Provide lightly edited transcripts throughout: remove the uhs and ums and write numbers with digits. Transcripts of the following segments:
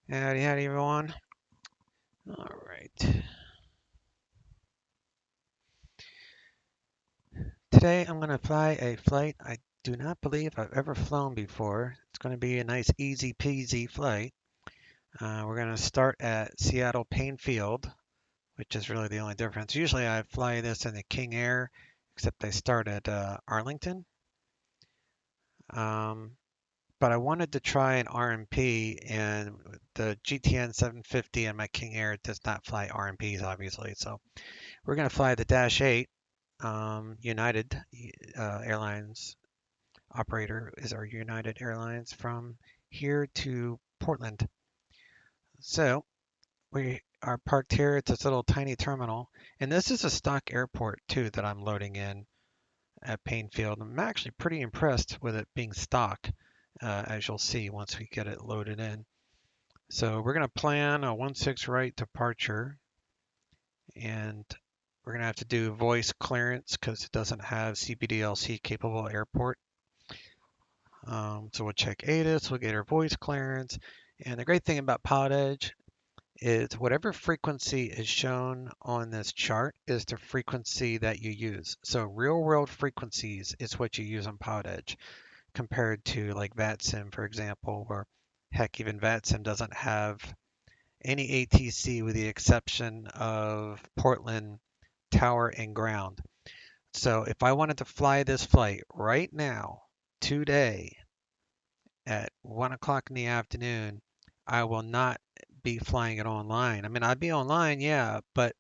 Howdy, howdy, everyone. All right. Today I'm going to fly a flight I do not believe I've ever flown before. It's going to be a nice, easy peasy flight. We're going to start at Seattle Paine Field, which is really the only difference. Usually I fly this in the King Air, except I start at Arlington. Um, but I wanted to try an RMP, and the GTN 750 and my King Air does not fly RMPs, obviously. So we're going to fly the Dash 8. United Airlines operator is our United Airlines from here to Portland. So we are parked here at this little tiny terminal, and this is a stock airport too that I'm loading in at Paine Field. I'm actually pretty impressed with it being stock, as you'll see once we get it loaded in. So we're going to plan a 16 right departure, and we're going to have to do voice clearance because it doesn't have CBDLC capable airport. So we'll check ATIS, we'll get our voice clearance. And the great thing about PodEdge is whatever frequency is shown on this chart is the frequency that you use. So real world frequencies is what you use on PodEdge compared to like VATSIM, for example, or heck, even VATSIM doesn't have any ATC with the exception of Portland Tower and Ground. So if I wanted to fly this flight right now, today, at 1 o'clock in the afternoon, I will not be flying it online. I mean, I'd be online, yeah, but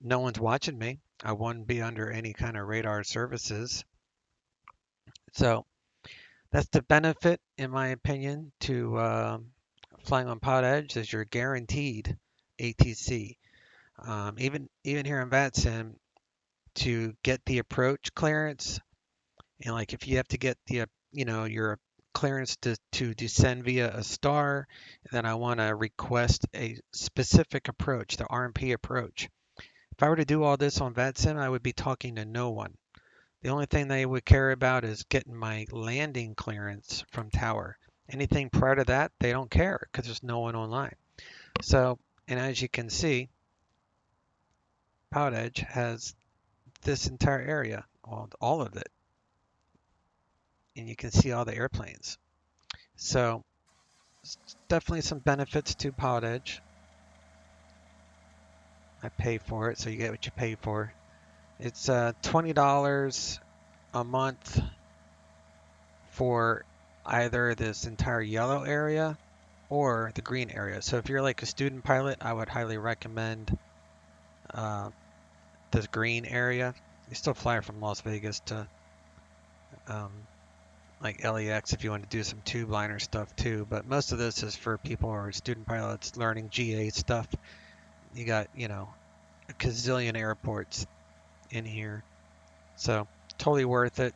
no one's watching me. I wouldn't be under any kind of radar services. So that's the benefit, in my opinion, to flying on Pod Edge is you're guaranteed ATC. Even here in VATSIM, to get the approach clearance, and like if you have to get the your clearance to descend via a star, then I want to request a specific approach, the RMP approach. If I were to do all this on VATSIM, I would be talking to no one. The only thing they would care about is getting my landing clearance from tower. Anything prior to that, they don't care because there's no one online. So, and as you can see, PowerEdge has this entire area, all of it, and you can see all the airplanes. So definitely some benefits to PodEdge. I pay for it, so you get what you pay for. It's $20 a month for either this entire yellow area or the green area. So if you're like a student pilot, I would highly recommend uh, this green area. You still fly from Las Vegas to um, like LAX if you want to do some tube liner stuff too. But most of this is for people who are student pilots learning GA stuff. You got, a gazillion airports in here. So totally worth it.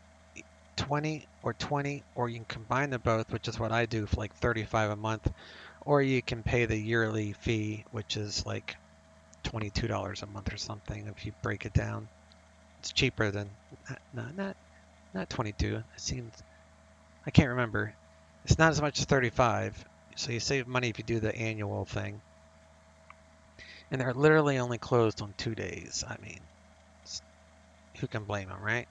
20 or 20, or you can combine them both, which is what I do for like 35 a month, or you can pay the yearly fee, which is like $22 a month or something if you break it down. It's cheaper than not 22. It seems I can't remember. It's not as much as 35. So you save money if you do the annual thing. And they're literally only closed on 2 days. I mean, who can blame them, right?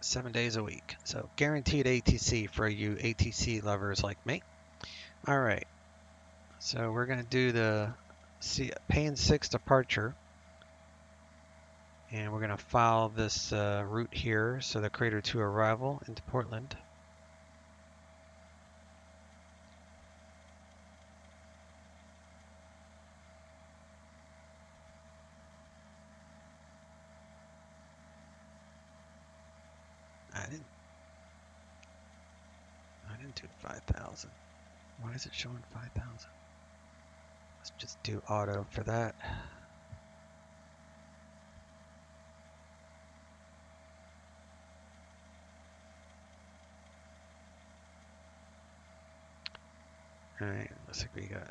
7 days a week. So guaranteed ATC for you ATC lovers like me. All right. So we're going to do the Paine 6 departure. And we're going to file this route here. So the Crater 2 arrival into Portland. I didn't do 5,000. Why is it showing 5,000? Let's just do auto for that. All right, looks like we got.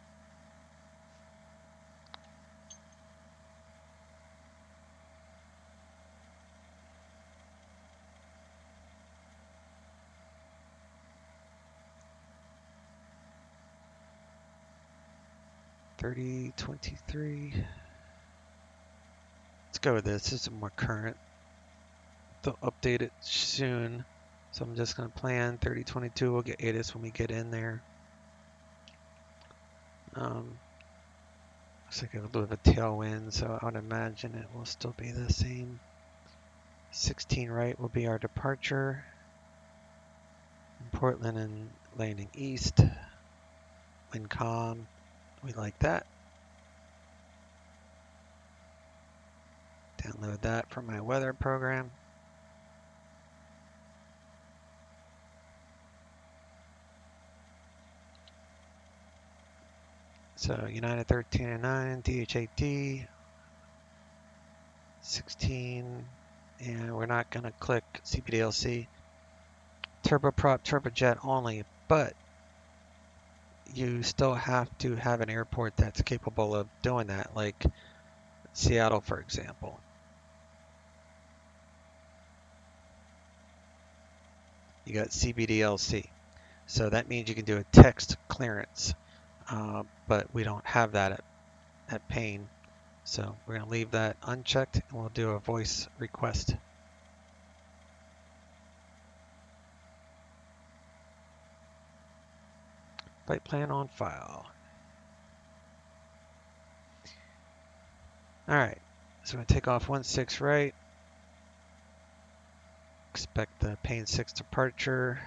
3023. Let's go with this. This is more current. They'll update it soon. So I'm just going to plan 3022. We'll get ATIS when we get in there. Looks like a little bit of a tailwind, so I would imagine it will still be the same. 16 right will be our departure. Portland and landing east. Wind calm. We like that. Download that from my weather program. So United 13 and 9, DHAT 16, and we're not going to click CPDLC. Turboprop, turbojet only, but you still have to have an airport that's capable of doing that, like Seattle, for example. You got CBDLC, so that means you can do a text clearance, but we don't have that at Paine, so we're going to leave that unchecked, and we'll do a voice request. Flight plan on file. All right, so I'm going to take off 16 right. Expect the Paine 6 departure.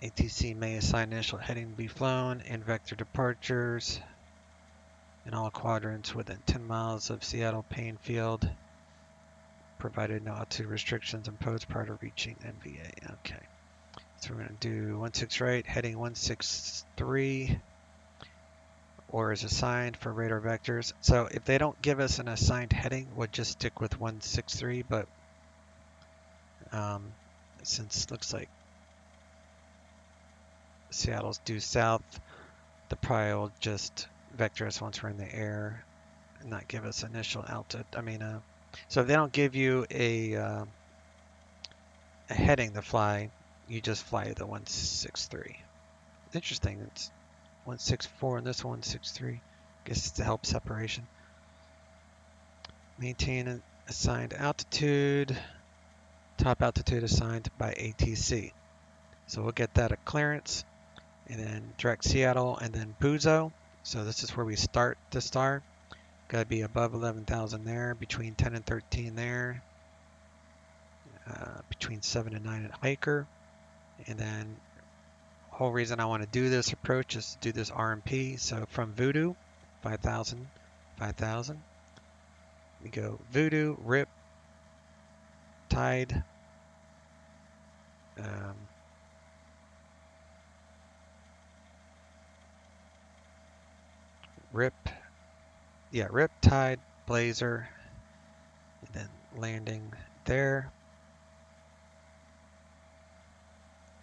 ATC may assign initial heading to be flown and vector departures in all quadrants within 10 miles of Seattle Paine Field, provided no altitude restrictions imposed prior to reaching NVA. Okay, so we're going to do 16 right, heading 163, or is assigned for radar vectors. So if they don't give us an assigned heading, we'll just stick with 163, but since it looks like Seattle's due south, the probably will just vector us once we're in the air and not give us initial altitude. So if they don't give you a heading to fly, you just fly the 163. Interesting, it's 164 and this 163. Guess it's to help separation. Maintain an assigned altitude. Top altitude assigned by ATC. So we'll get that at clearance, and then direct Seattle, and then Buzo. So this is where we start the star. Got to be above 11,000 there, between 10 and 13 there, between 7 and 9 at Hiker. And then the whole reason I want to do this approach is to do this RMP. So from Voodoo, 5,000, 5,000. We go Voodoo, Rip, Tide, Rip, Tide, Blazer, and then landing there.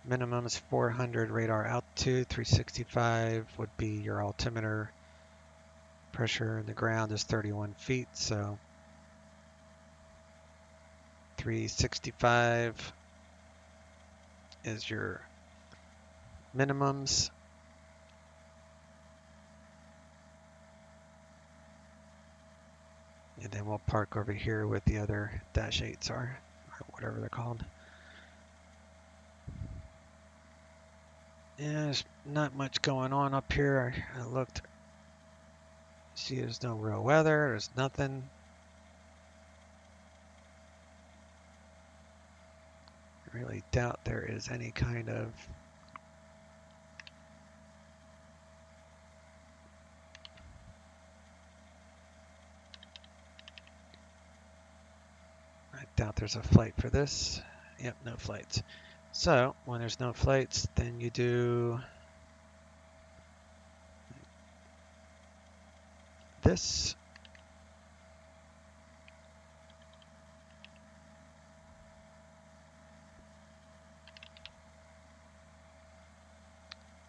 Minimum is 400 radar altitude, 365 would be your altimeter. Pressure in the ground is 31 feet, so 365 is your minimums. And then we'll park over here with the other Dash 8s are, or whatever they're called. Yeah, there's not much going on up here. I looked. See, there's no real weather. There's nothing. I really doubt there is any kind of there's a flight for this. Yep, no flights. So when there's no flights, then you do this.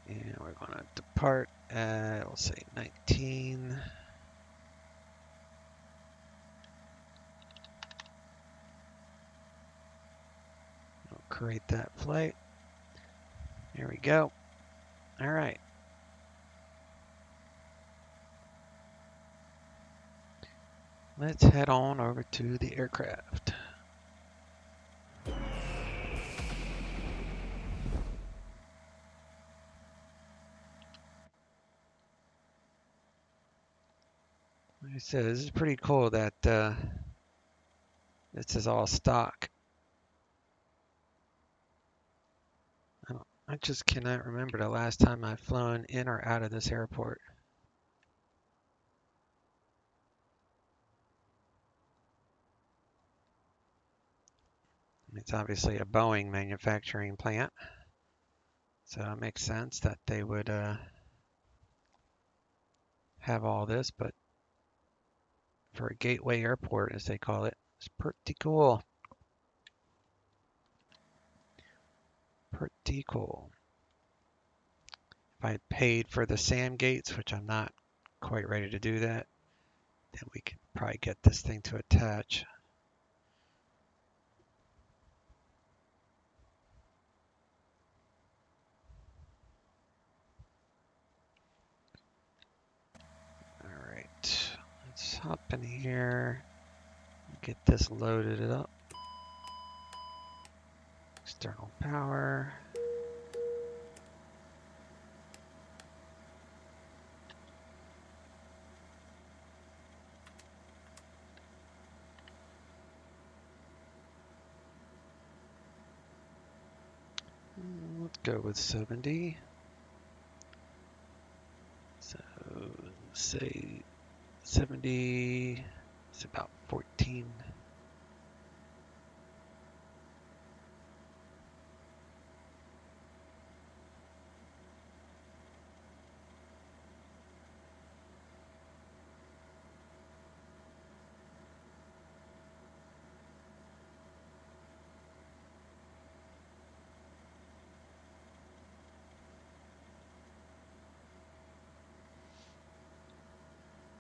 And we're going to depart at, we'll say 19. We'll create that flight. Here we go. All right. Let's head on over to the aircraft. Like I said, this is pretty cool that this is all stock. I just cannot remember the last time I've flown in or out of this airport. It's obviously a Boeing manufacturing plant, so it makes sense that they would have all this, but for a gateway airport, as they call it, it's pretty cool. Pretty cool. If I paid for the SAM gates, which I'm not quite ready to do that, then we could probably get this thing to attach. All right, let's hop in here, get this loaded up. External power. Let's go with 70. So say 70 is about 14.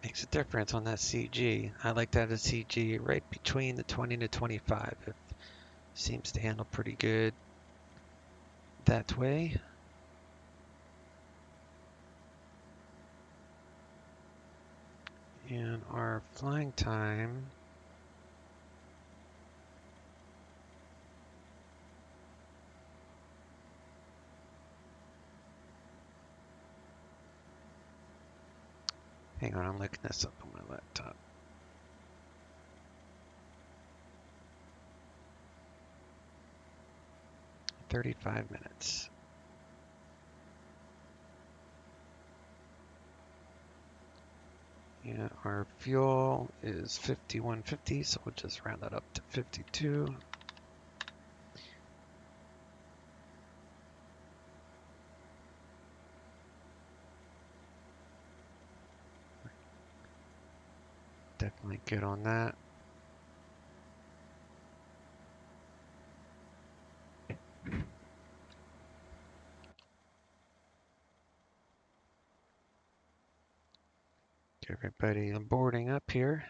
Makes a difference on that CG. I like that a CG right between the 20 to 25. It seems to handle pretty good that way. And our flying time hang on, I'm looking this up on my laptop. "35 minutes. Yeah, our fuel is 5150, so we'll just round that up to 52. Definitely good on that. Get everybody boarding up here.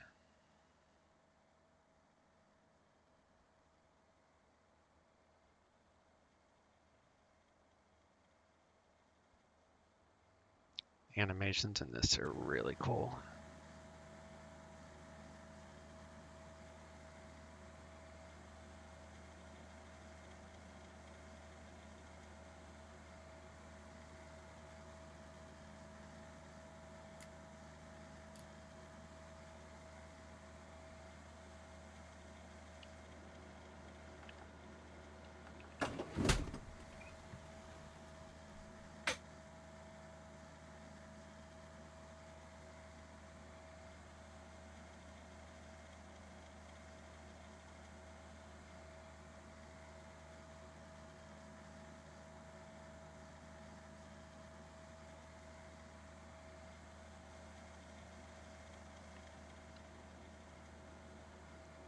Animations in this are really cool.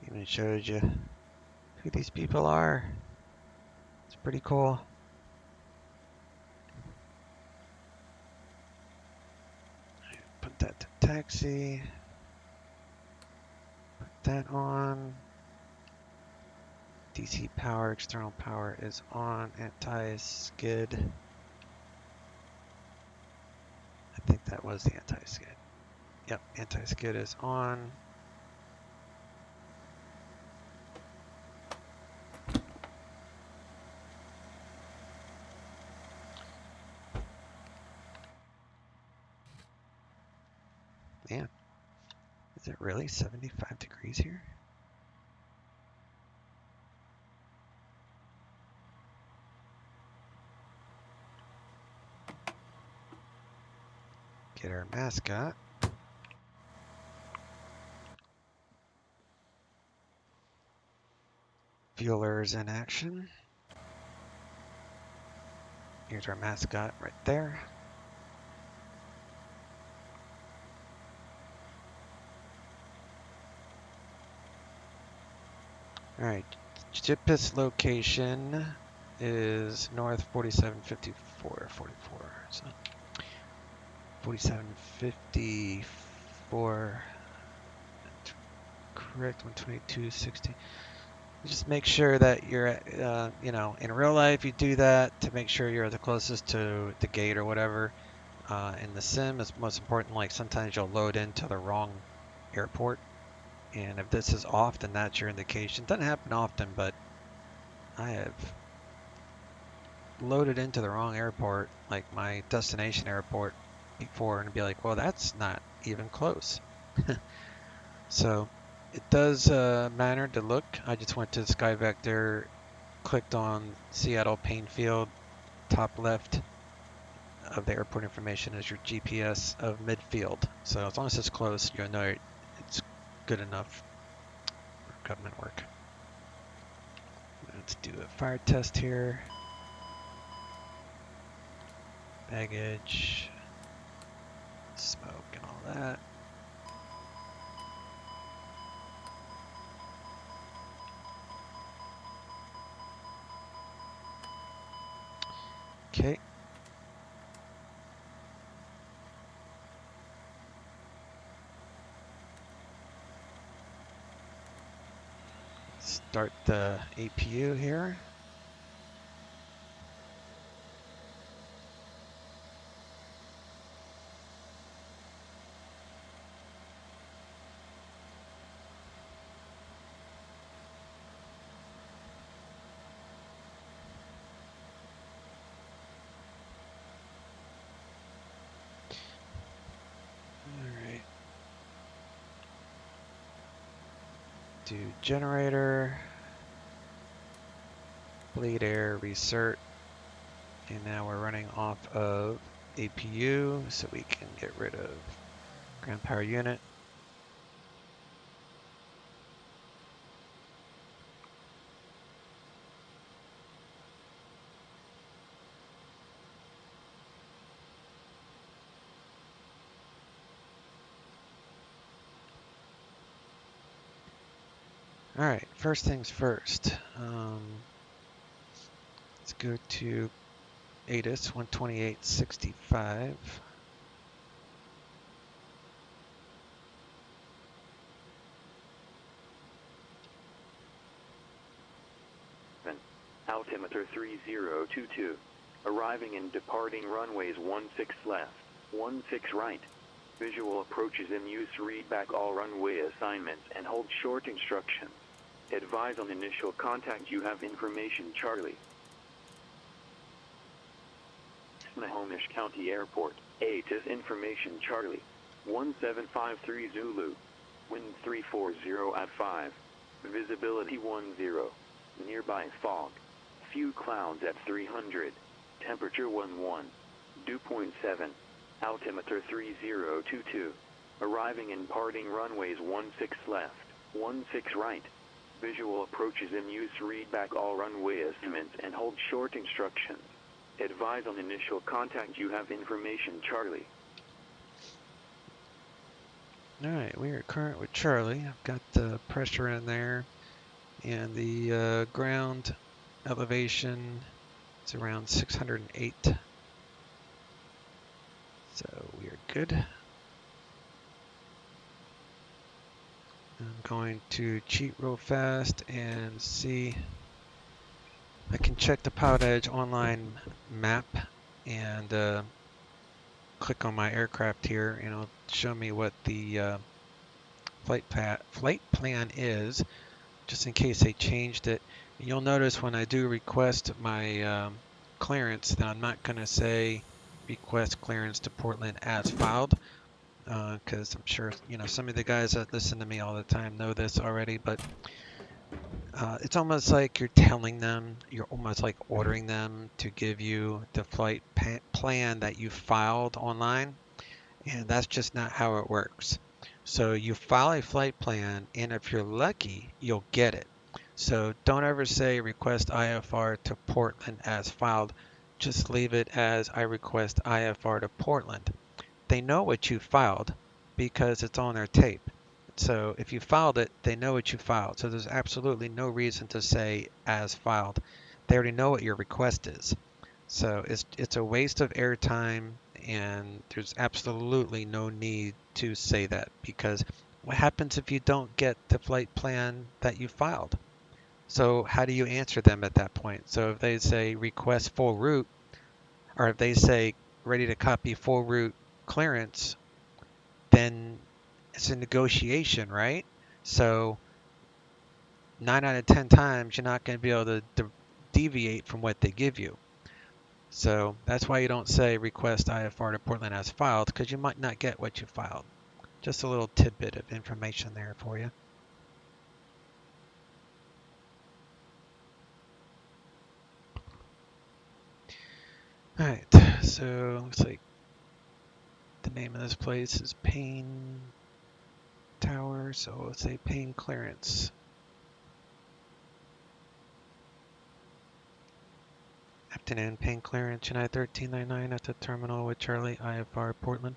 Even shows you who these people are. It's pretty cool. Put that to taxi. Put that on. DC power, external power is on. Anti-skid. That was the anti-skid. Yep, anti-skid is on. Man, is it really 75 degrees here? Get our mascot. Fuelers in action. Here's our mascot right there. All right, GPS location is north 4754, 44. So 4754, correct, 122.60. Just make sure that you're at, you know, in real life you do that to make sure you're the closest to the gate or whatever. In the sim, it's most important, like sometimes you'll load into the wrong airport. And if this is off, then that's your indication. Doesn't happen often, but I have loaded into the wrong airport, like my destination airport before, and be like, well, that's not even close. So it does matter to look. I just went to Sky Vector, clicked on Seattle Paine Field, top left of the airport information is your GPS of midfield. So as long as it's close, you'll know it's good enough for government work. Let's do a fire test here. Baggage, smoke, and all that. Okay. Start the APU here. Do generator, bleed air, recert, and now we're running off of APU, so we can get rid of ground power unit. All right, first things first. Let's go to ATIS 128.65. Altimeter 3022. Arriving and departing runways 16 left, 16 right. Visual approaches in use. Read back all runway assignments and hold short instructions. Advise on initial contact. You have information, Charlie. Snohomish County Airport. ATIS information, Charlie. 1753 Zulu. Wind 340 at 5. Visibility 10. Nearby fog. Few clouds at 300. Temperature 11. Dew point 7. Altimeter 3022. Arriving and departing runways 16 left, 16 right. Visual approaches in use. Read back all runway assignments and hold short instructions. Advise on initial contact. You have information, Charlie. Alright, we are current with Charlie. I've got the pressure in there, and the ground elevation is around 608. So we are good. I'm going to cheat real fast and see. I can check the Pilot Edge online map and click on my aircraft here and it'll show me what the flight plan is, just in case they changed it. And you'll notice when I do request my clearance that I'm not going to say request clearance to Portland as filed, because I'm sure some of the guys that listen to me all the time know this already, but it's almost like you're telling them, you're almost like ordering them to give you the flight plan that you filed online, and that's just not how it works. So you file a flight plan, and if you're lucky, you'll get it. So don't ever say request IFR to Portland as filed. Just leave it as I request IFR to Portland. They know what you filed because it's on their tape. So if you filed it, they know what you filed. So there's absolutely no reason to say as filed. They already know what your request is. So it's a waste of airtime, and there's absolutely no need to say that, because what happens if you don't get the flight plan that you filed? So how do you answer them at that point? So if they say request full route, or if they say ready to copy full route clearance, then it's a negotiation, right? So 9 out of 10 times you're not going to be able to deviate from what they give you. So that's why you don't say request IFR to Portland as filed, because you might not get what you filed. Just a little tidbit of information there for you. All right, so looks like the name of this place is Paine Tower, so let's say Paine Clearance. Afternoon, Paine Clearance, United 1399 at the terminal with Charlie, IFR Portland.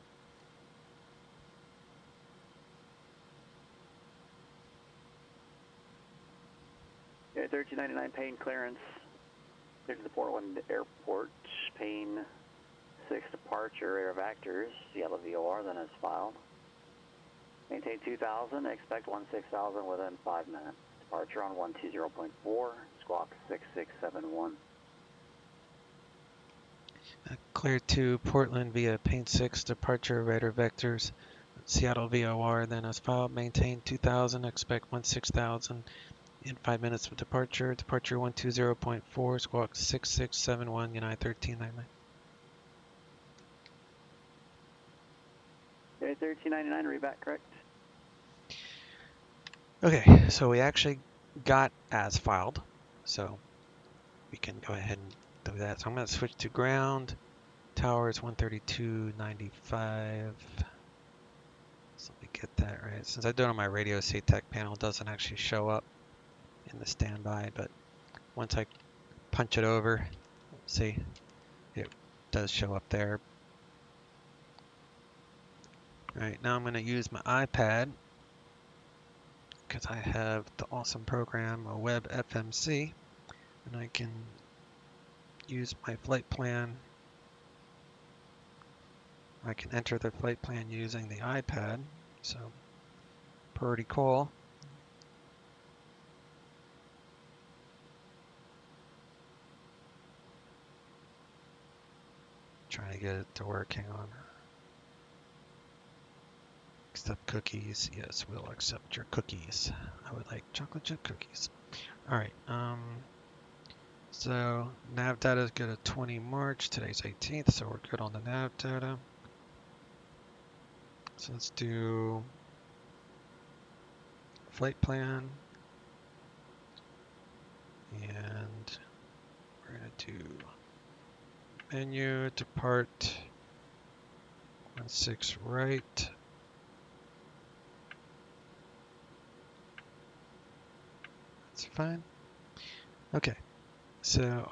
Yeah, 1399 Paine clearance. Cleared to the Portland Airport. Paine 6 departure, air vectors, Seattle VOR, then as filed. Maintain 2000, expect 16,000 within 5 minutes. Departure on 120.4, squawk 6671. Clear to Portland via Paine 6 departure, radar vectors, Seattle VOR, then as filed. Maintain 2000, expect 16,000 in 5 minutes of departure. Departure 120.4, squawk 6671, United 1399. Okay, 1399, read back correct. Okay, so we actually got as filed, so we can go ahead and do that. So I'm going to switch to ground. Tower is 132.95. So let me get that right. Since I do it on my radio, CTEC panel doesn't actually show up in the standby, but once I punch it over, see, it does show up there. All right, now I'm going to use my iPad because I have the awesome program, a Web FMC, and I can use my flight plan. I can enter the flight plan using the iPad, so pretty cool. Trying to get it to work, hang on. Accept cookies. Yes, we'll accept your cookies. I would like chocolate chip cookies. All right. So nav data is good at 20 March. Today's 18th, so we're good on the nav data. So let's do flight plan, and we're gonna do menu, depart 16 right. That's fine. Okay, so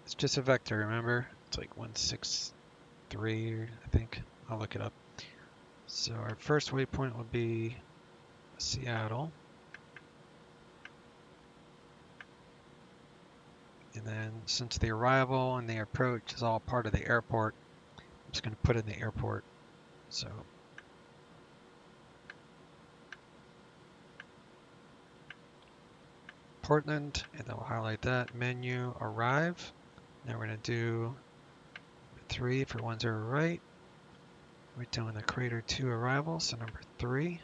it's just a vector, remember? It's like 163, I think. I'll look it up. So our first waypoint will be Seattle. And then since the arrival and the approach is all part of the airport, I'm just going to put in the airport. So Portland, and then we'll highlight that. Menu, arrive. Now we're going to do 3 for 10 right. We're doing the Crater 2 arrival, so number 3.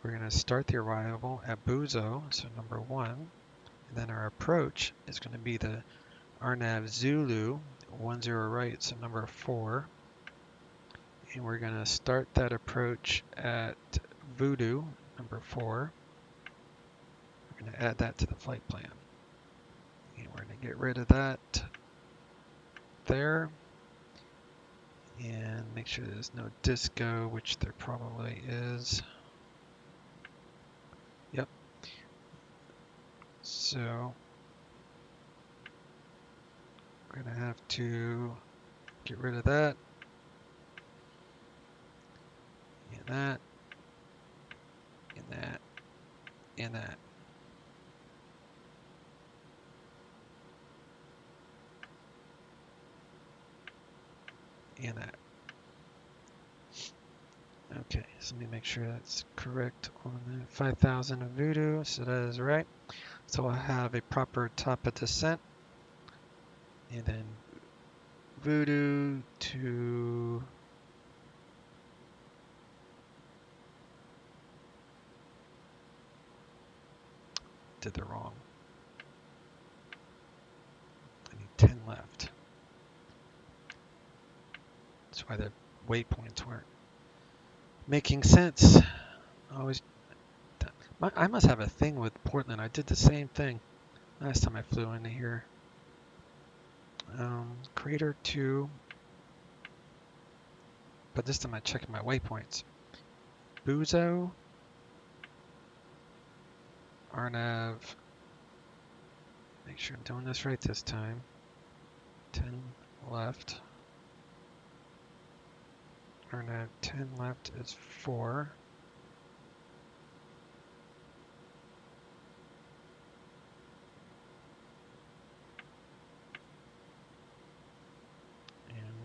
We're going to start the arrival at Buzo, so number 1. And then our approach is going to be the RNAV Zulu, 10 right, so number 4. And we're going to start that approach at Voodoo, number 4. We're going to add that to the flight plan. And we're going to get rid of that there. And make sure there's no disco, which there probably is. Yep. So we're going to have to get rid of that. And that. And that. And that. And that. Okay, so let me make sure that's correct on the 5,000 of Voodoo, so that is right. So I'll have a proper top of descent, and then Voodoo to did the wrong. I need 10 left. That's why the waypoints weren't making sense. I must have a thing with Portland. I did the same thing last time I flew into here. Crater 2, but this time I checked my waypoints. Buzo, RNAV. Make sure I'm doing this right this time. 10 left. RNAV 10 left is 4.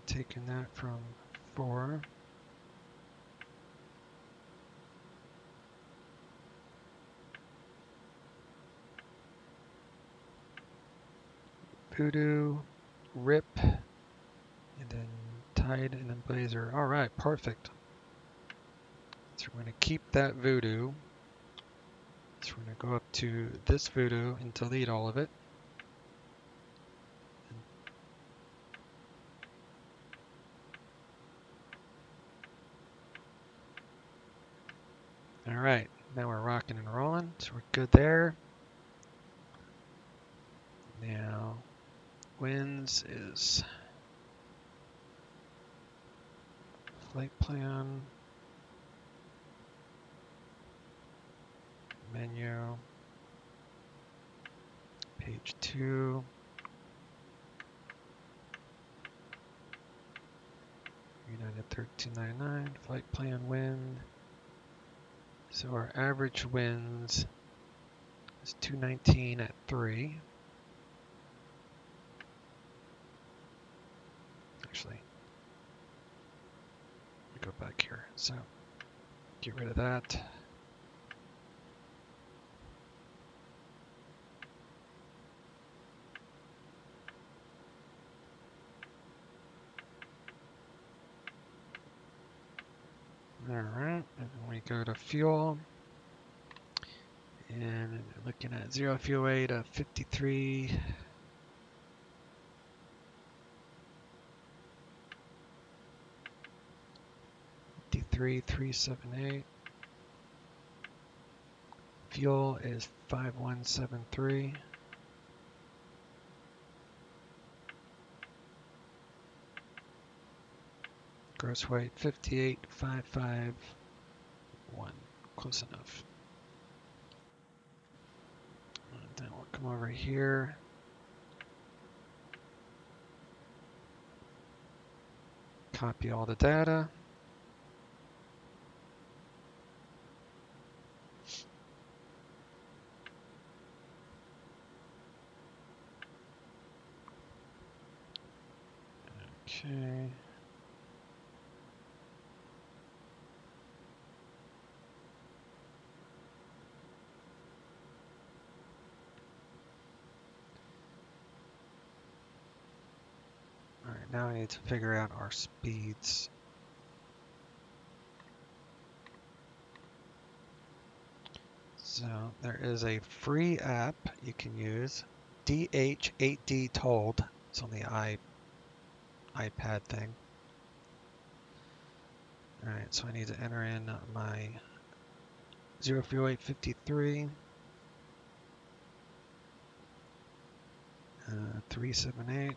Taking that from 4. Voodoo, Rip, and then Tide, and then Blazer. All right, perfect. So we're going to keep that Voodoo. So we're going to go up to this Voodoo and delete all of it. All right, now we're rocking and rolling, so we're good there. Now, winds is flight plan, menu, page 2. United 1399, flight plan wind. So our average winds is 219 at 3. Actually, let me go back here. So get rid of that. All right, and then we go to fuel. And looking at 0 fuel weight of 53. 53,378. Fuel is 5173. Gross weight 58,551. Close enough. And then we'll come over here. Copy all the data. Okay. All right, now I need to figure out our speeds. So there is a free app you can use, DH8D Told. It's on the iPad thing. All right, so I need to enter in my 04853, 378.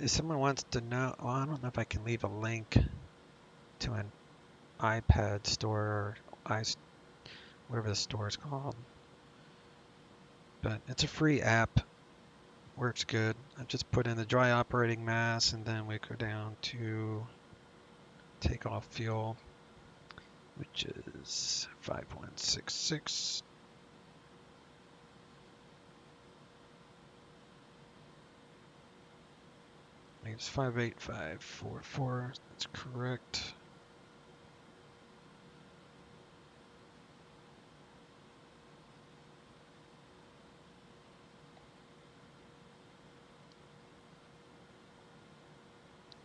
If someone wants to know, well, I don't know if I can leave a link to an iPad store or whatever the store is called. But it's a free app, works good. I just put in the dry operating mass and then we go down to takeoff fuel, which is 5166. It's 58544. That's correct.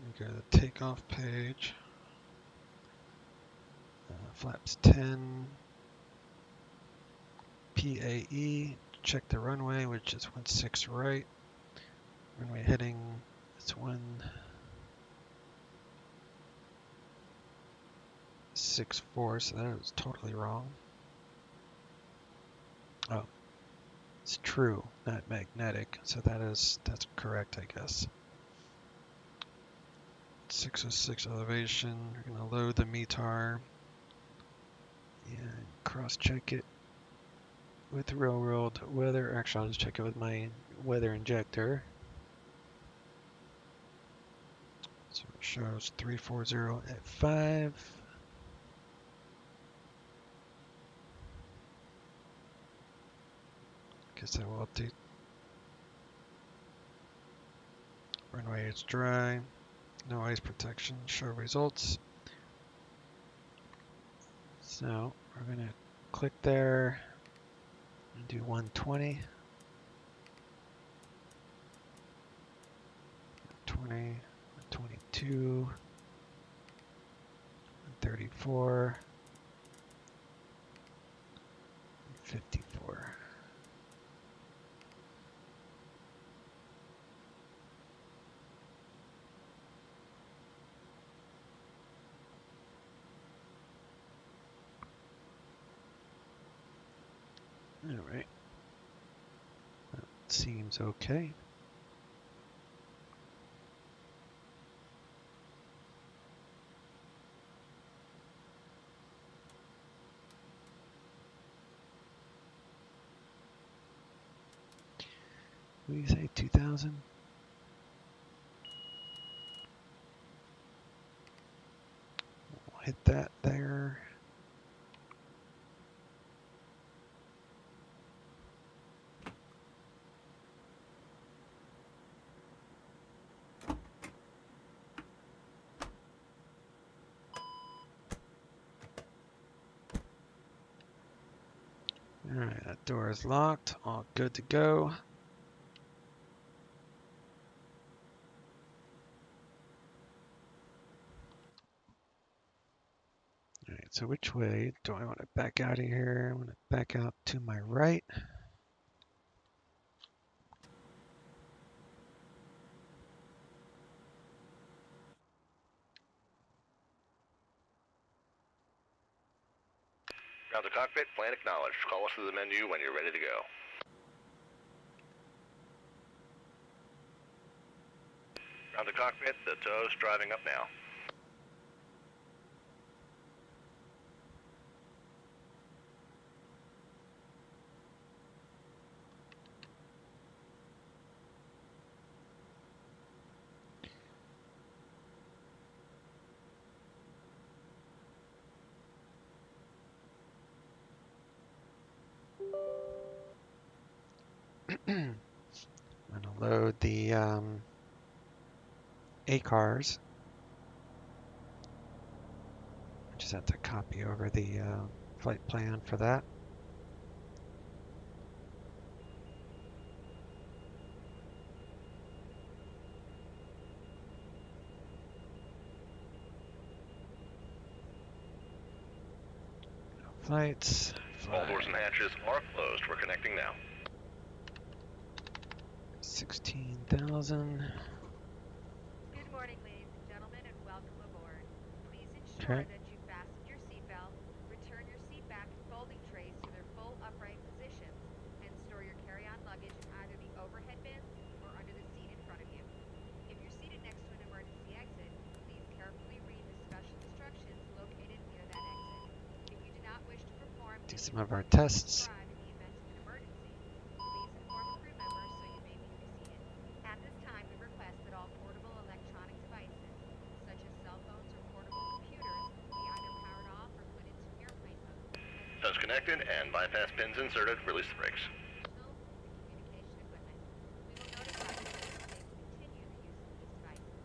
We go to the takeoff page. Flaps 10. PAE. Check the runway, which is 16 right. Runway heading is 164, so that was totally wrong. Oh, it's true, not magnetic, so that's correct, I guess. 606 elevation. We're gonna load the METAR and cross-check it with real world weather. Actually, I'll just check it with my weather injector. So it shows 340 at 5. Guess I will update. Runway is dry. No ice protection. Show results. So we're gonna click there and do 120. 20, 22, 34, 54. All right. That seems okay. What do you say, 2000? We'll hit that there. All right, that door is locked. All good to go. All right, so which way do I want to back out of here? I want to back out to my right. Ground to cockpit, plan acknowledged. Call us through the menu when you're ready to go. Ground to cockpit, the tow's driving up now. I'm going to load the ACARs. I just have to copy over the flight plan for that. Flights All doors and hatches are closed. We're connecting now. 16,000. Good morning, ladies and gentlemen, and welcome aboard. Please ensure Okay. that you fasten your seatbelt, return your seat back and folding trays to their full upright positions, and store your carry-on luggage in either the overhead bins or under the seat in front of you. If you're seated next to an emergency exit, please carefully read the special instructions located near that exit. If you do not wish to perform Do any some of our of the steps tests. described in the event of an emergency, please inform a crew member so you may be reseated. At this time, we request that all portable electronic devices, such as cell phones or portable computers, be either powered off or put into airplane mode. Toes connected and bypass pins inserted. Release the brakes. Signals and communication equipment. We will notify you if you may continue the use of these devices.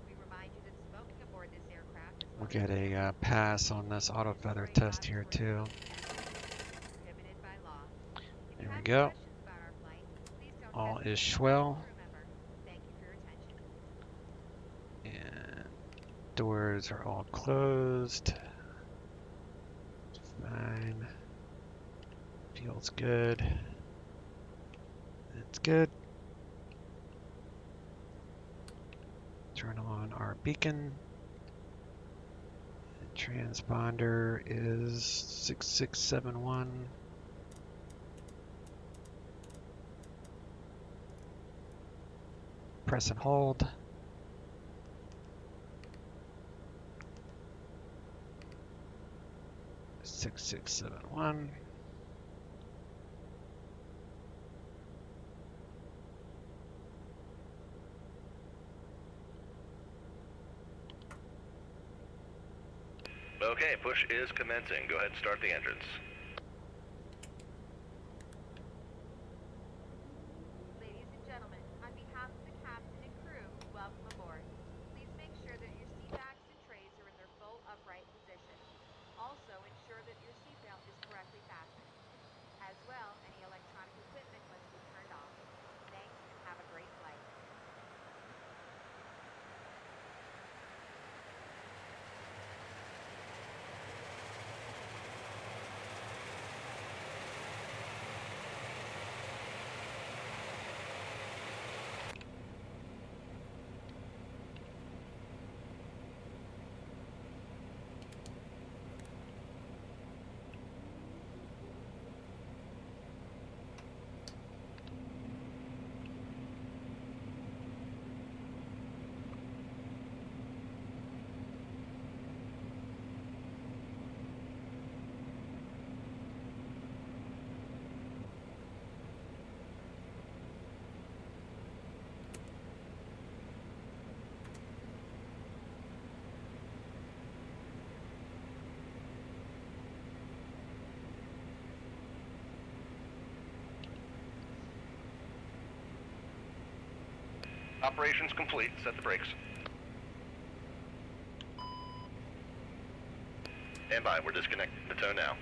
We remind you that smoking aboard this aircraft, as We'll well as get a pass on this auto feather spray test here body too. spray is prohibited by law. If you There we have any go. questions about our flight, please don't All hesitate is to ask a swell. crew member. Thank you for your attention. And doors are all closed. Fine. Feels good. It's good. Turn on our beacon. The transponder is 6671. Press and hold. Six, 671. Okay, push is commencing. Go ahead and start the engines. Ladies and gentlemen, on behalf of the captain and crew, welcome aboard. Please make sure that your seat backs and trays are in their full upright position. Also, ensure that your seatbelt is correctly fastened. As well, any electronic equipment must be turned off. Thanks and have a great flight. Operations complete. Set the brakes. Stand by. We're disconnecting the tow now.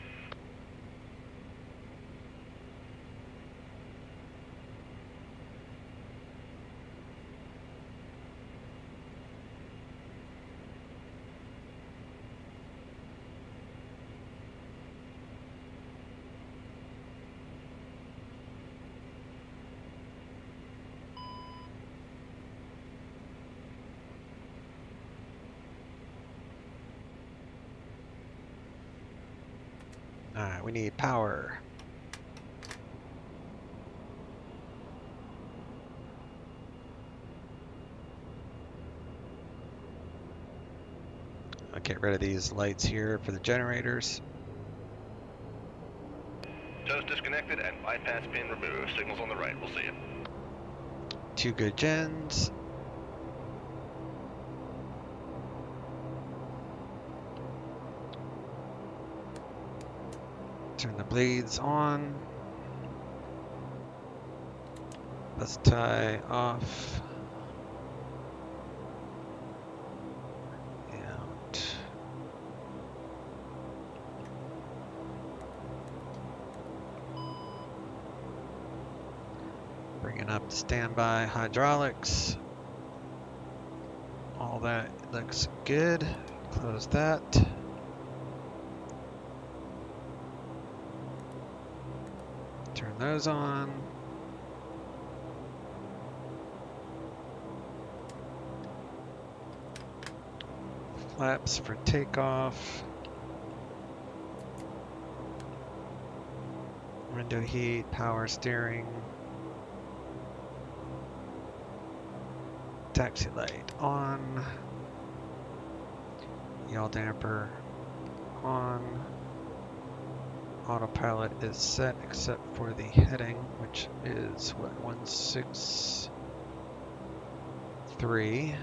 Alright, we need power. I'll get rid of these lights here for the generators. Toes disconnected and bypass pin removed. Signals on the right. We'll see you. 2 good gens. Turn the blades on. Let's tie off. Out. Bringing up the standby hydraulics. All that looks good. Close that. Turn those on. Flaps for takeoff. Window heat, power steering. Taxi light on. Yaw damper on. Autopilot is set except for the heading, which is what, 163.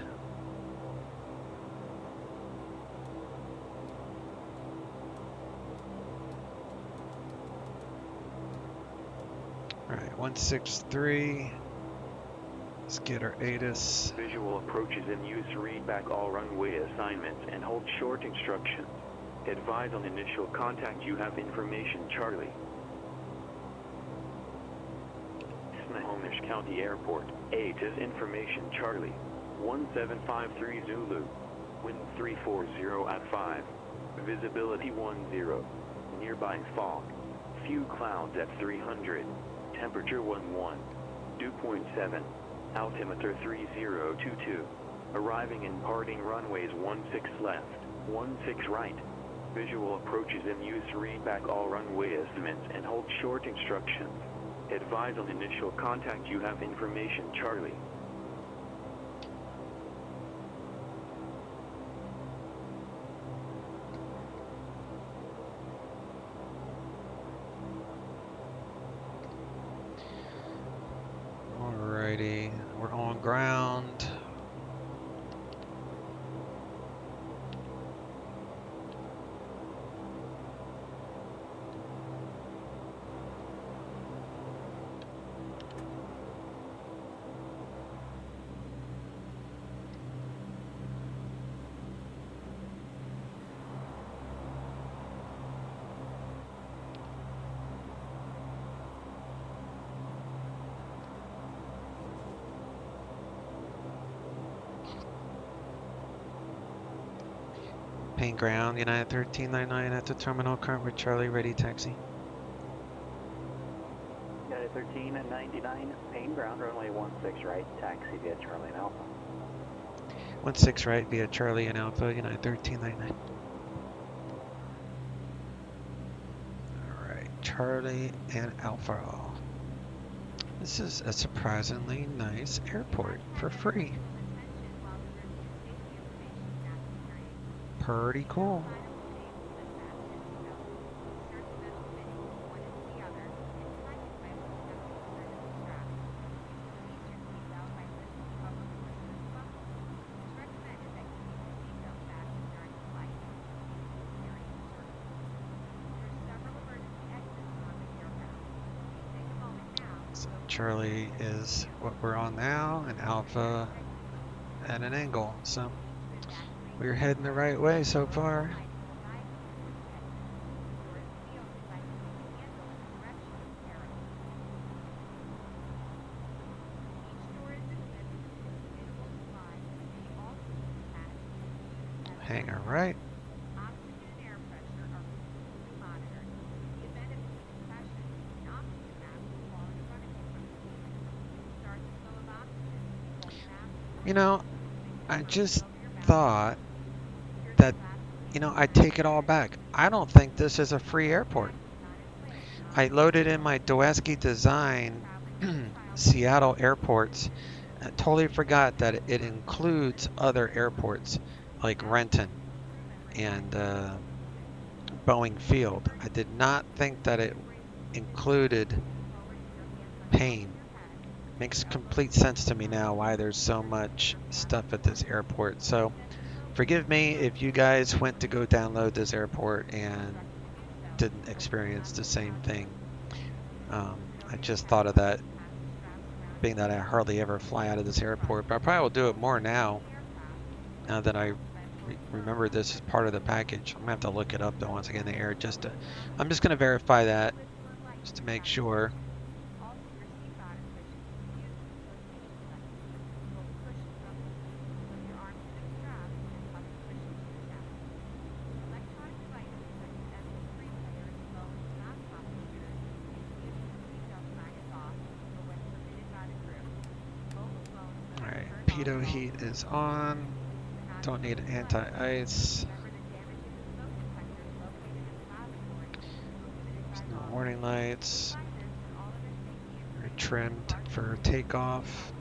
All right, 163. Let's get our ATIS. Visual approaches in use. Read back all runway assignments and hold short instructions. Advise on initial contact. You have information, Charlie. Snohomish County Airport. ATIS information, Charlie. 1753 Zulu. Wind 340 at 5. Visibility 10. Nearby fog. Few clouds at 300. Temperature 11. Dew point 7. Altimeter 3022. Arriving in parting runways 16 left, 16 right. Visual approaches in use. Read back all runway estimates and hold short instructions. Advise on initial contact. You have information, Charlie. Alrighty, we're on ground. Paine ground, United 1399 at the terminal, current with Charlie, ready taxi. United 1399, Paine ground, runway 16 right, taxi via Charlie and Alpha. 16 right via Charlie and Alpha, United 1399. Alright, Charlie and Alpha. This is a surprisingly nice airport for free. Pretty cool. So Charlie is what we're on now, and Alpha at an angle. So we're heading the right way so far. Hangar right. You know, I just thought that, I take it all back. I don't think this is a free airport. I loaded in my Doeski Design Seattle airports. I totally forgot that it includes other airports like Renton and Boeing Field. I did not think that it included Paine. Makes complete sense to me now why there's so much stuff at this airport. So forgive me if you guys went to go download this airport and didn't experience the same thing. I just thought of that, being that I hardly ever fly out of this airport, but I probably will do it more now that I remember this is part of the package. I'm gonna have to look it up though once I get in the air. I'm just gonna verify that just to make sure. Torpedo heat is on. Don't need anti-ice. There's no warning lights. We're trimmed for takeoff.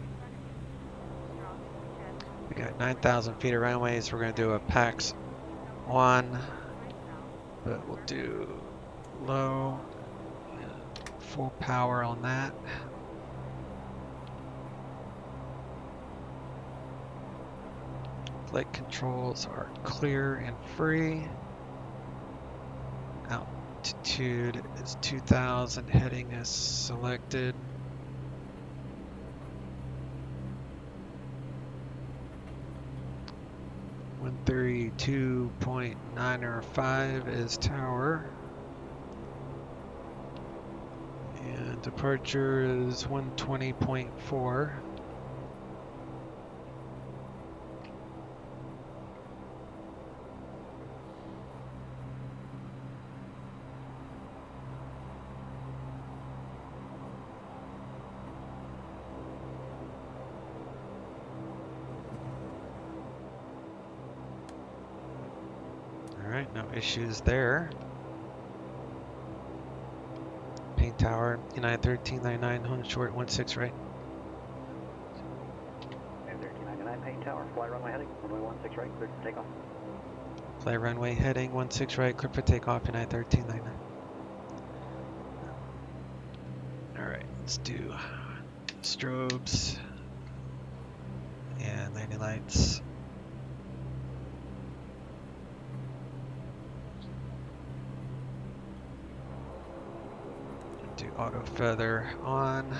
We got 9,000 feet of runways. We're going to do a PAX 1, but we'll do low, full power on that. Flight controls are clear and free. Altitude is 2,000. Heading is selected. One 32.905 is tower. And departure is 120.4. Alright, no issues there. Paine Tower, United 1399, home short, 16 right. 1399 Paine Tower, fly runway heading, runway 16 right, clear for takeoff. Fly runway heading, 16 right, clear for takeoff, United 1399. Alright, let's do strobes and landing lights. Do auto feather on.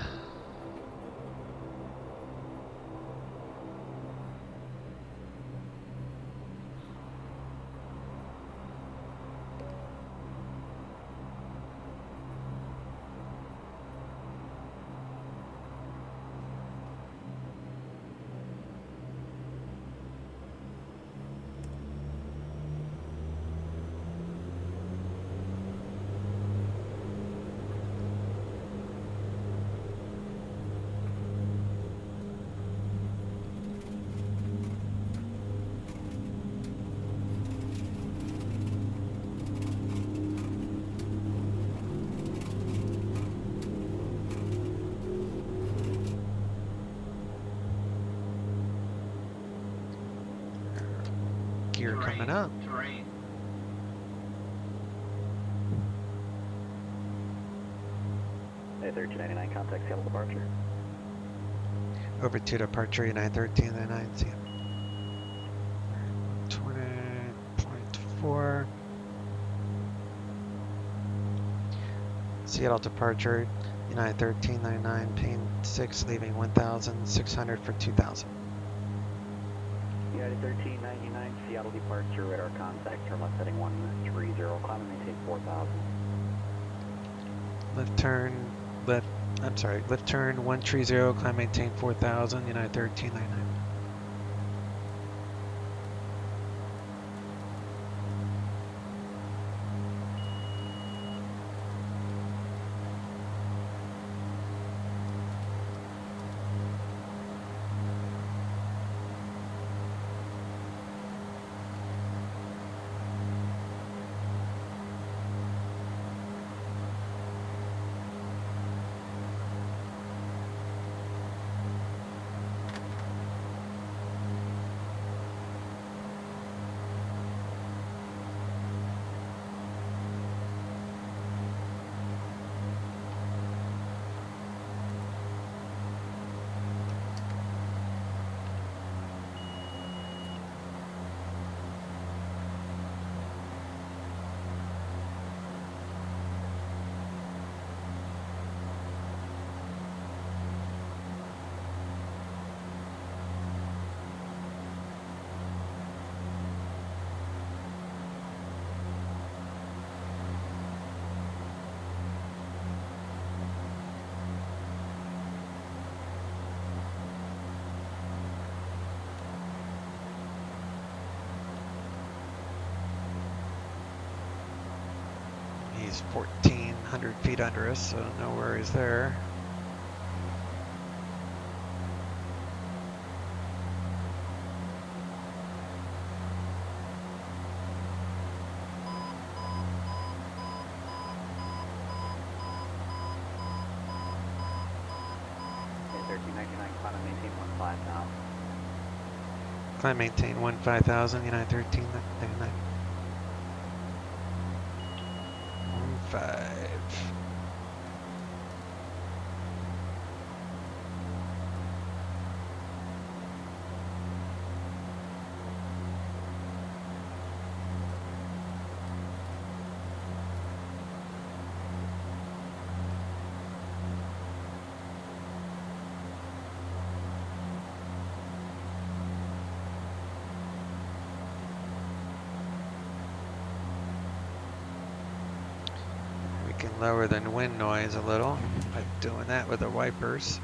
Gear coming up. Hey, 1399, contact Seattle departure. Over to departure, United 1399, see ya. 20.4. Seattle departure, United 1399, Paine 6, leaving 1,600 for 2,000. United 1399, Seattle departure, radar contact, terminal setting 130, climb and maintain 4,000. Lift turn 130, climb maintain 4,000, United 1399. He's 1,400 feet under us, so no worries there. 1399, climb and maintain 15,000. Climb maintain 15,000, United 1399. 15. We can lower the wind noise a little by doing that with the wipers.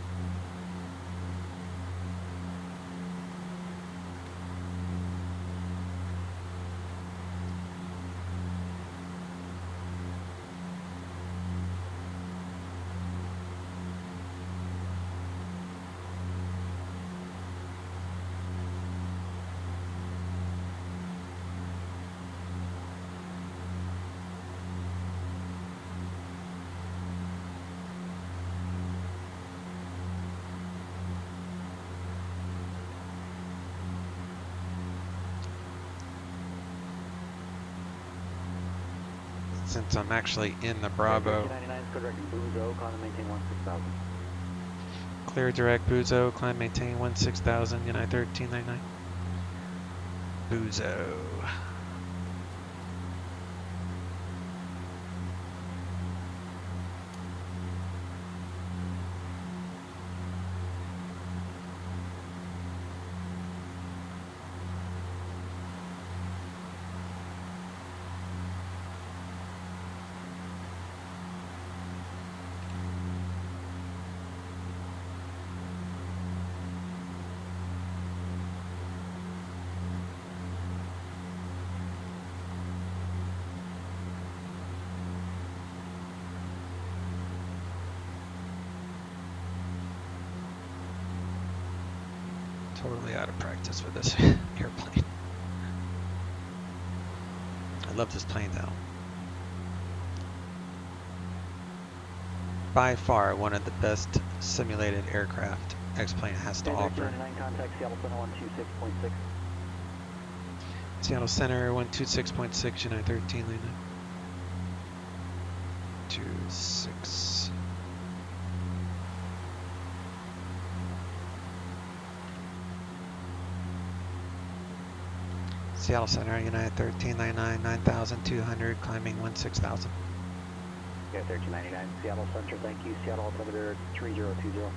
Since I'm actually in the Bravo. 1399, code directing Buzo, climb and maintain 16,000. Clear direct Buzo, climb maintain 16,000, United 1399. Buzo. Totally out of practice with this airplane. I love this plane though. By far one of the best simulated aircraft X-Plane has to offer. 1399, contact Seattle Center 126.6. Seattle Center 126.6, United 1399. 26. Seattle Center, United 1399, 9,200, climbing 16,000. Yeah, 1399, Seattle Center, thank you. Seattle altimeter 3020.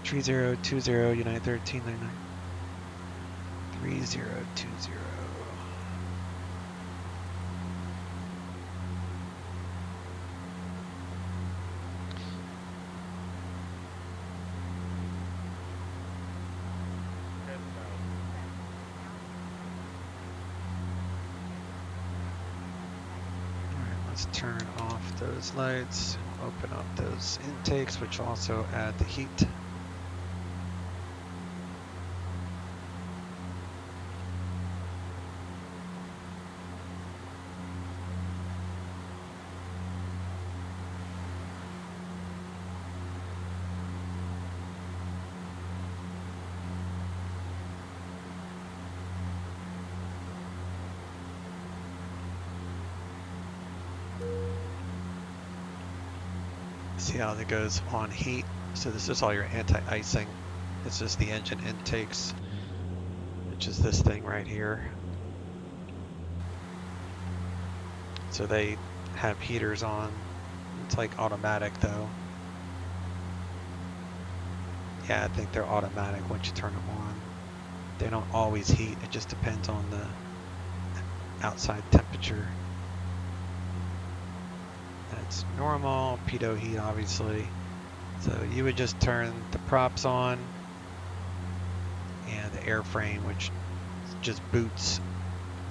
3020, United 1399. 3020. Let's turn off those lights, open up those intakes, which also add the heat. See how that goes on heat. So this is all your anti-icing. It's just the engine intakes, which is this thing right here. So they have heaters on. It's like automatic though. Yeah, I think they're automatic once you turn them on. They don't always heat. It just depends on the outside temperature. That's normal, pitot heat obviously. So you would just turn the props on and the airframe, which just boots.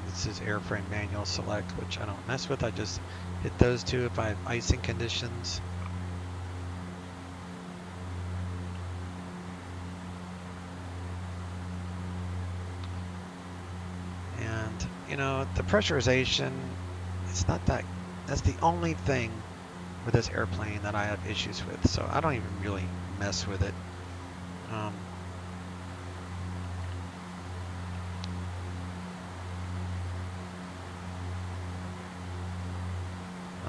This is airframe manual select, which I don't mess with. I just hit those two if I have icing conditions. And you know, the pressurization, it's not that, that's the only thing with this airplane that I have issues with, so I don't even really mess with it. I'm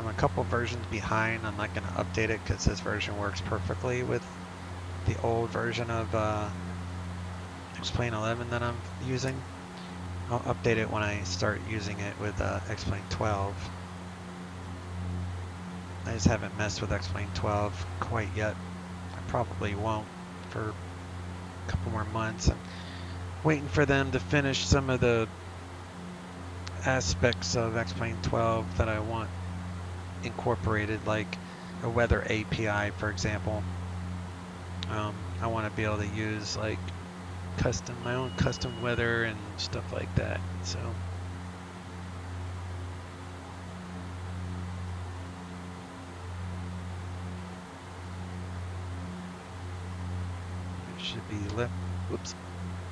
a couple versions behind. I'm not going to update it because this version works perfectly with the old version of X-Plane 11 that I'm using. I'll update it when I start using it with X-Plane 12. I just haven't messed with X-Plane 12 quite yet. I probably won't for a couple more months. I'm waiting for them to finish some of the aspects of X-Plane 12 that I want incorporated, like a weather API, for example. I want to be able to use like my own custom weather and stuff like that. So it should be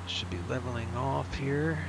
should be leveling off here.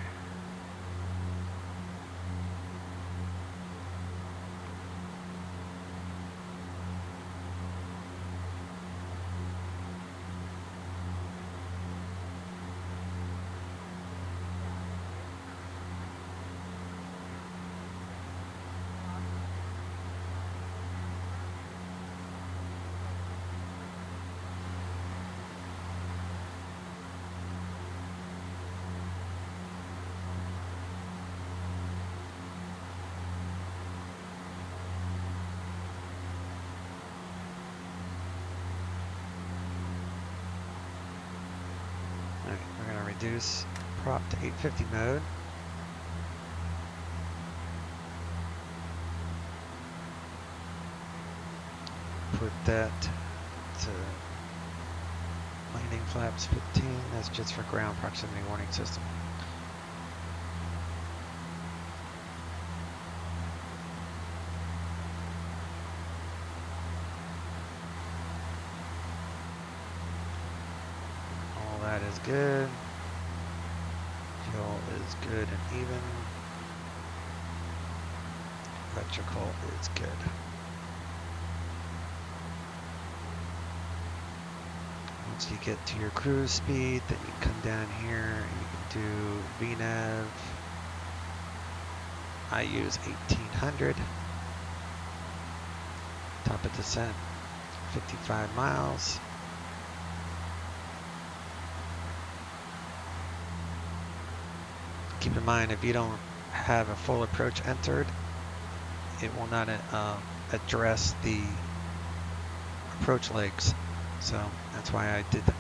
We're going to reduce prop to 850 mode. Put that to landing flaps 15. That's just for ground proximity warning system. All that is good. Fuel is good and even. Electrical is good. Once you get to your cruise speed, then you come down here and you can do VNAV. I use 1800. Top of descent, 55 miles. Keep in mind, if you don't have a full approach entered, it will not address the approach legs. So that's why I did that.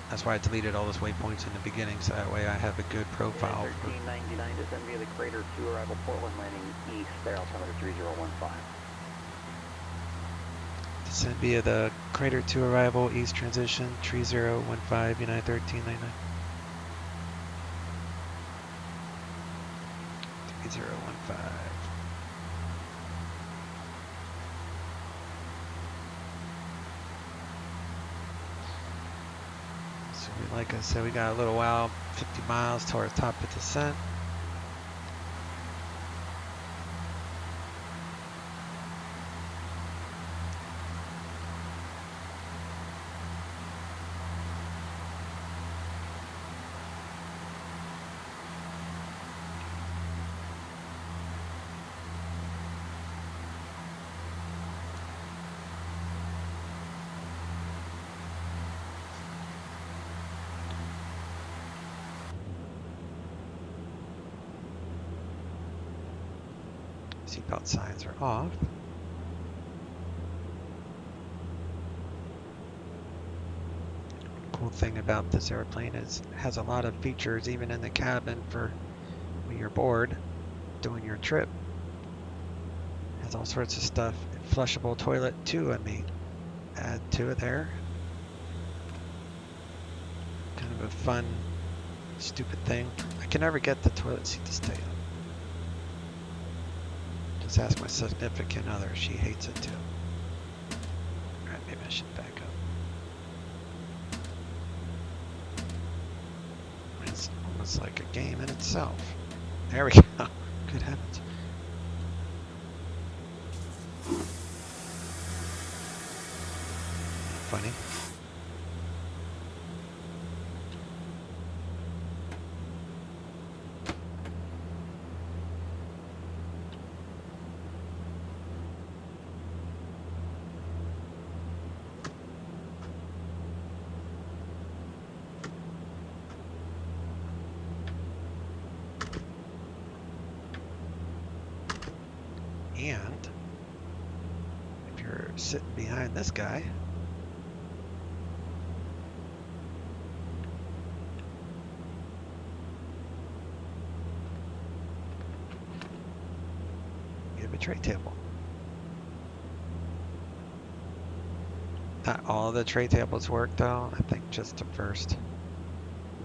That's why I deleted all those waypoints in the beginning, so that way I have a good profile. 1399 descend via the Crater 2 arrival Portland landing east, there altimeter 3015. Descend via the Crater 2 arrival east transition 3015 United 1399. 3015. So like I said, we got a little while, 50 miles to our top of descent. Seatbelt signs are off. Cool thing about this airplane is it has a lot of features even in the cabin for when you're bored doing your trip. It has all sorts of stuff. Flushable toilet too, I mean, add to it there. Kind of a fun, stupid thing. I can never get the toilet seat to stay up. Just ask my significant other. She hates it too. Alright, maybe I should back up. It's almost like a game in itself. There we go. Good heavens. funny. And if you're sitting behind this guy, you have a tray table. Not all of the tray tables work though. I think just the first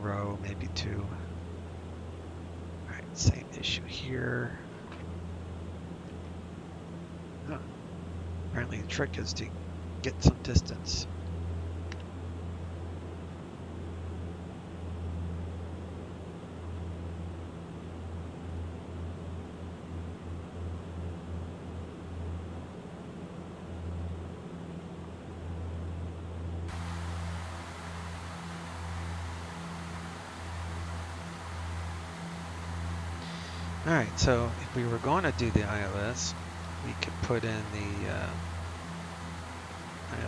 row, maybe two. All right, same issue here. Huh. Apparently the trick is to get some distance. All right, so if we were going to do the ILS, we could put in the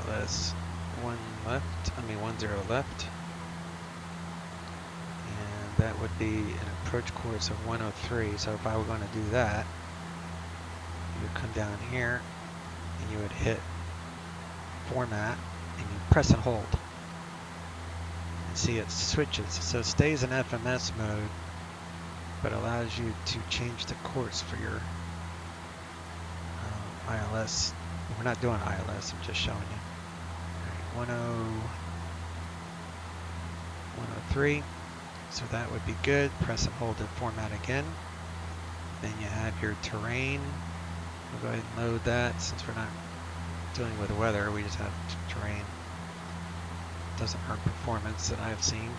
ILS 10 left, and that would be an approach course of 103. So if I were going to do that, you would come down here and you would hit format and you press and hold. And see it switches, so it stays in FMS mode, but allows you to change the course for your ILS. We're not doing ILS, I'm just showing you. All right, 103. So that would be good. Press and hold the format again. Then you have your terrain. We'll go ahead and load that since we're not dealing with the weather. We just have terrain. Doesn't hurt performance that I've seen.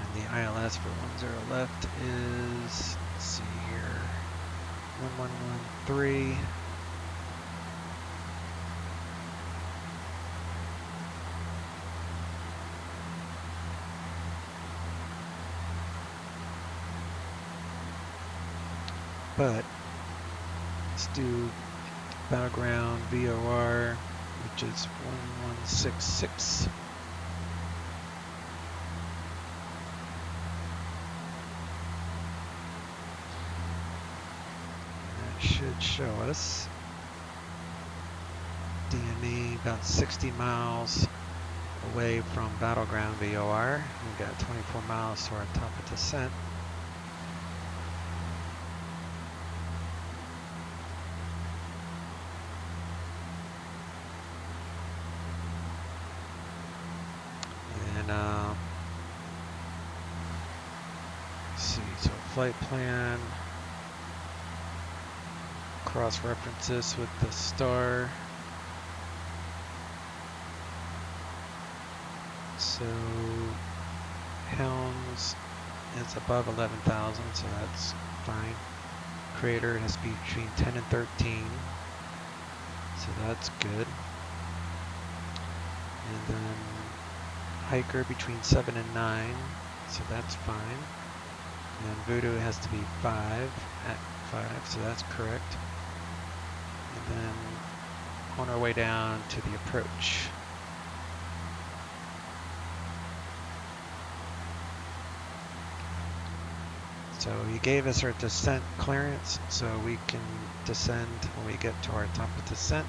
And the ILS for 10 left is, let's see here, 1113. But let's do battleground VOR, which is 1166. That should show us DME about 60 miles away from battleground VOR. We've got 24 miles to our top of descent. Let's see, so flight plan, cross-reference this with the star. So Helms is above 11,000, so that's fine. Crater has to be between 10 and 13, so that's good. And then hiker between 7 and 9, so that's fine. And then Voodoo has to be 5 at 5, so that's correct. And then on our way down to the approach. So he gave us our descent clearance, so we can descend when we get to our top of descent.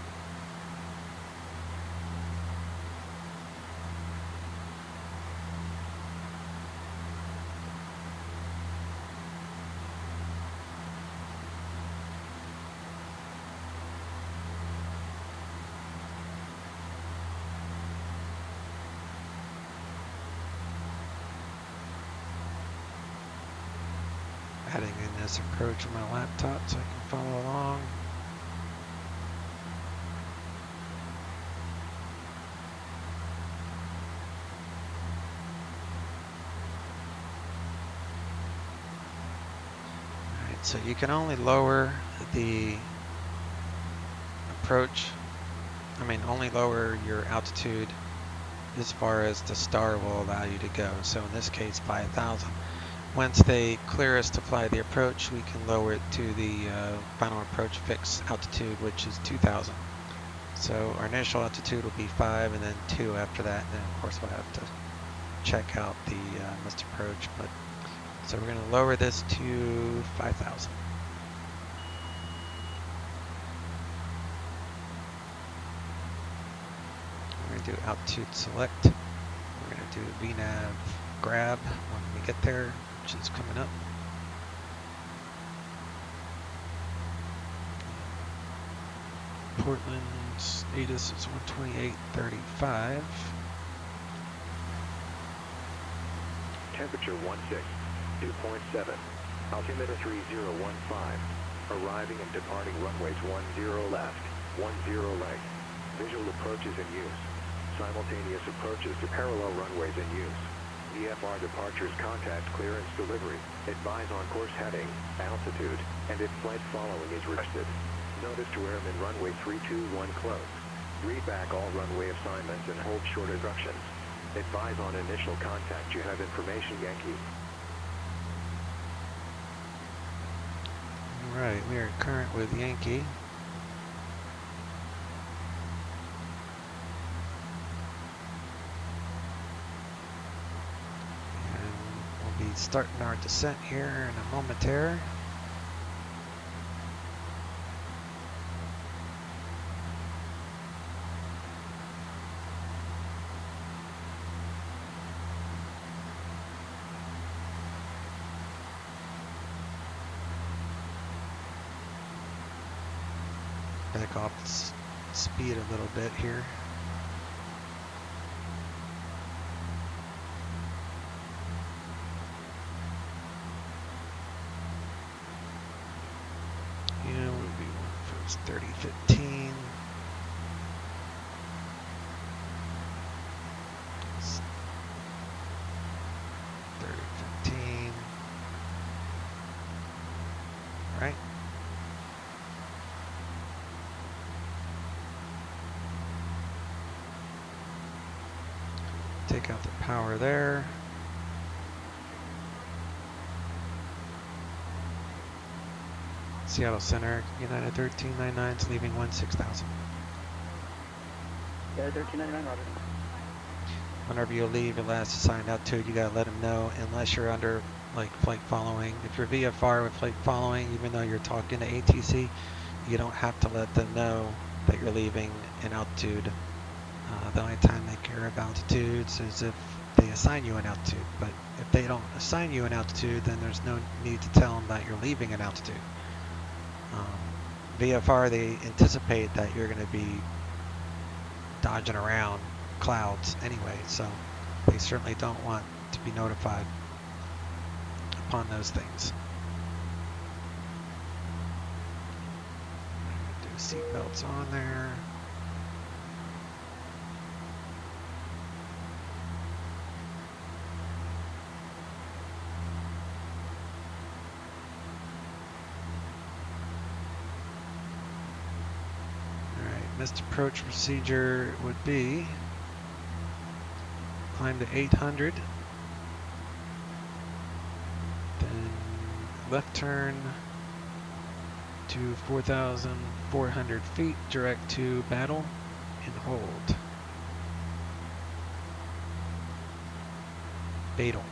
Adding in this approach on my laptop so I can follow along. Alright, so you can only lower the approach I mean, only lower your altitude as far as the star will allow you to go. So in this case, 5,000. Once they clear us to fly the approach, we can lower it to the final approach fix altitude, which is 2,000. So our initial altitude will be 5 and then 2 after that. And then of course we'll have to check out the missed approach. But so we're going to lower this to 5,000. We're going to do altitude select. We're going to do VNAV grab when we get there, which is coming up. Portland's ATIS is 128.35. Temperature 16, 2.7, altimeter 3015, arriving and departing runways 10 left, 10 right, visual approaches in use, simultaneous approaches to parallel runways in use, VFR departures contact clearance delivery, advise on course heading, altitude, and if flight following is requested. Notice to airmen runway 321 close. Read back all runway assignments and hold short instructions. Advise on initial contact. You have information, Yankee. Alright, we are current with Yankee. And we'll be starting our descent here in a momentary. Back off speed a little bit here. Yeah, we'll be one first 3015. It's 3015. Right. Take out the power there. Seattle Center, United 1399 is leaving 16,000. Yeah, 1399, Roger. Whenever you leave your last assigned altitude, you gotta let them know, unless you're under like flight following. If you're VFR with flight following, even though you're talking to ATC, you don't have to let them know that you're leaving an altitude. The only time they care about altitudes is if they assign you an altitude. But if they don't assign you an altitude, then there's no need to tell them that you're leaving an altitude. VFR, they anticipate that you're going to be dodging around clouds anyway, so they certainly don't want to be notified upon those things. Do seat belts on there. Missed approach procedure would be climb to 800, then left turn to 4,400 feet, direct to battle, and hold. Battle.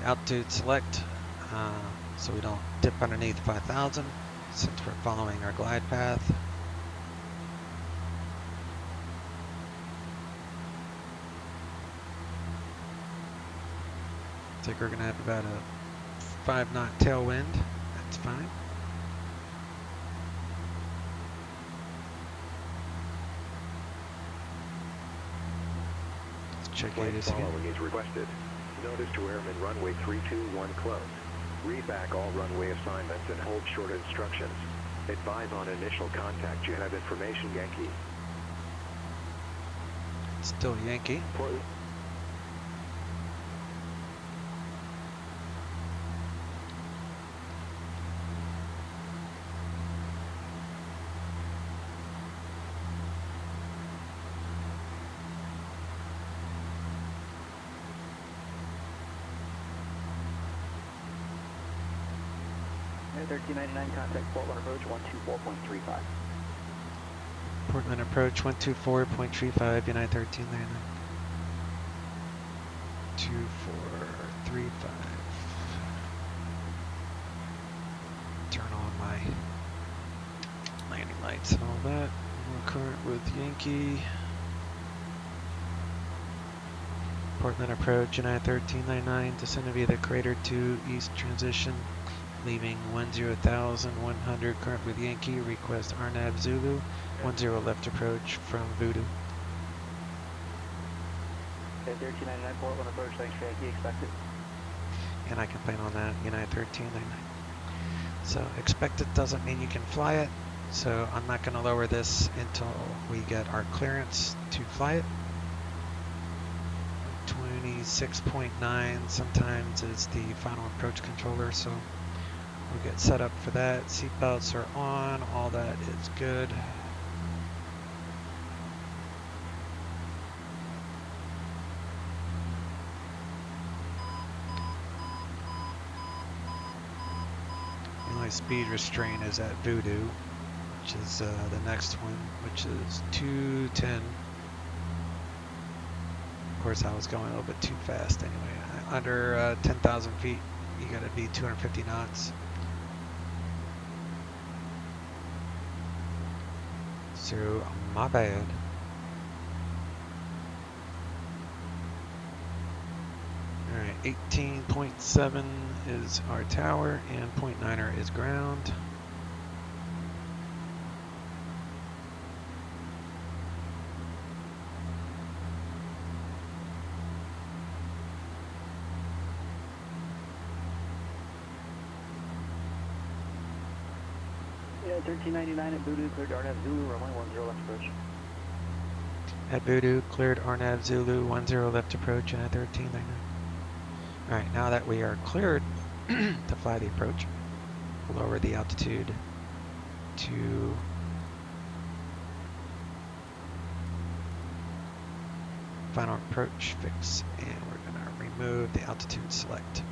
Altitude select, so we don't dip underneath 5,000 since we're following our glide path. I think we're going to have about a 5-knot tailwind. That's fine. Let's check ATIS again. Following is requested. notice to airmen runway 321 close. Read back all runway assignments and hold short instructions. Advise on initial contact. You have information, Yankee. Still Yankee. Portland. Air 1399, contact Portland approach 124.35. Portland approach 124.35, United 1399. 2435. Turn on my landing lights and all that. We're current with Yankee. Portland approach, United 1399, descending via the crater to east transition, leaving 10,100, current with Yankee, request RNAV Zulu, 10 left approach from Voodoo. Air 1399, Portland approach, thanks for Yankee, expected. And I can plan on that, United 1399. So expected doesn't mean you can fly it, so I'm not going to lower this until we get our clearance to fly it. 26.9 sometimes is the final approach controller, so we'll get set up for that. Seatbelts are on, all that is good. The only speed restraint is at Voodoo, which is the next one, which is 210. Of course, I was going a little bit too fast anyway. Under 10,000 feet, you gotta be 250 knots. So, my bad. Alright, 18.7 is our tower, and 0.9er is ground. Yeah, 1399 at Voodoo, cleared RNAV Zulu, runway 10 left approach. At Voodoo, cleared RNAV Zulu, 10 left approach, and at 1399. Alright, now that we are cleared to fly the approach, we'll lower the altitude to final approach fix, and we're going to remove the altitude select.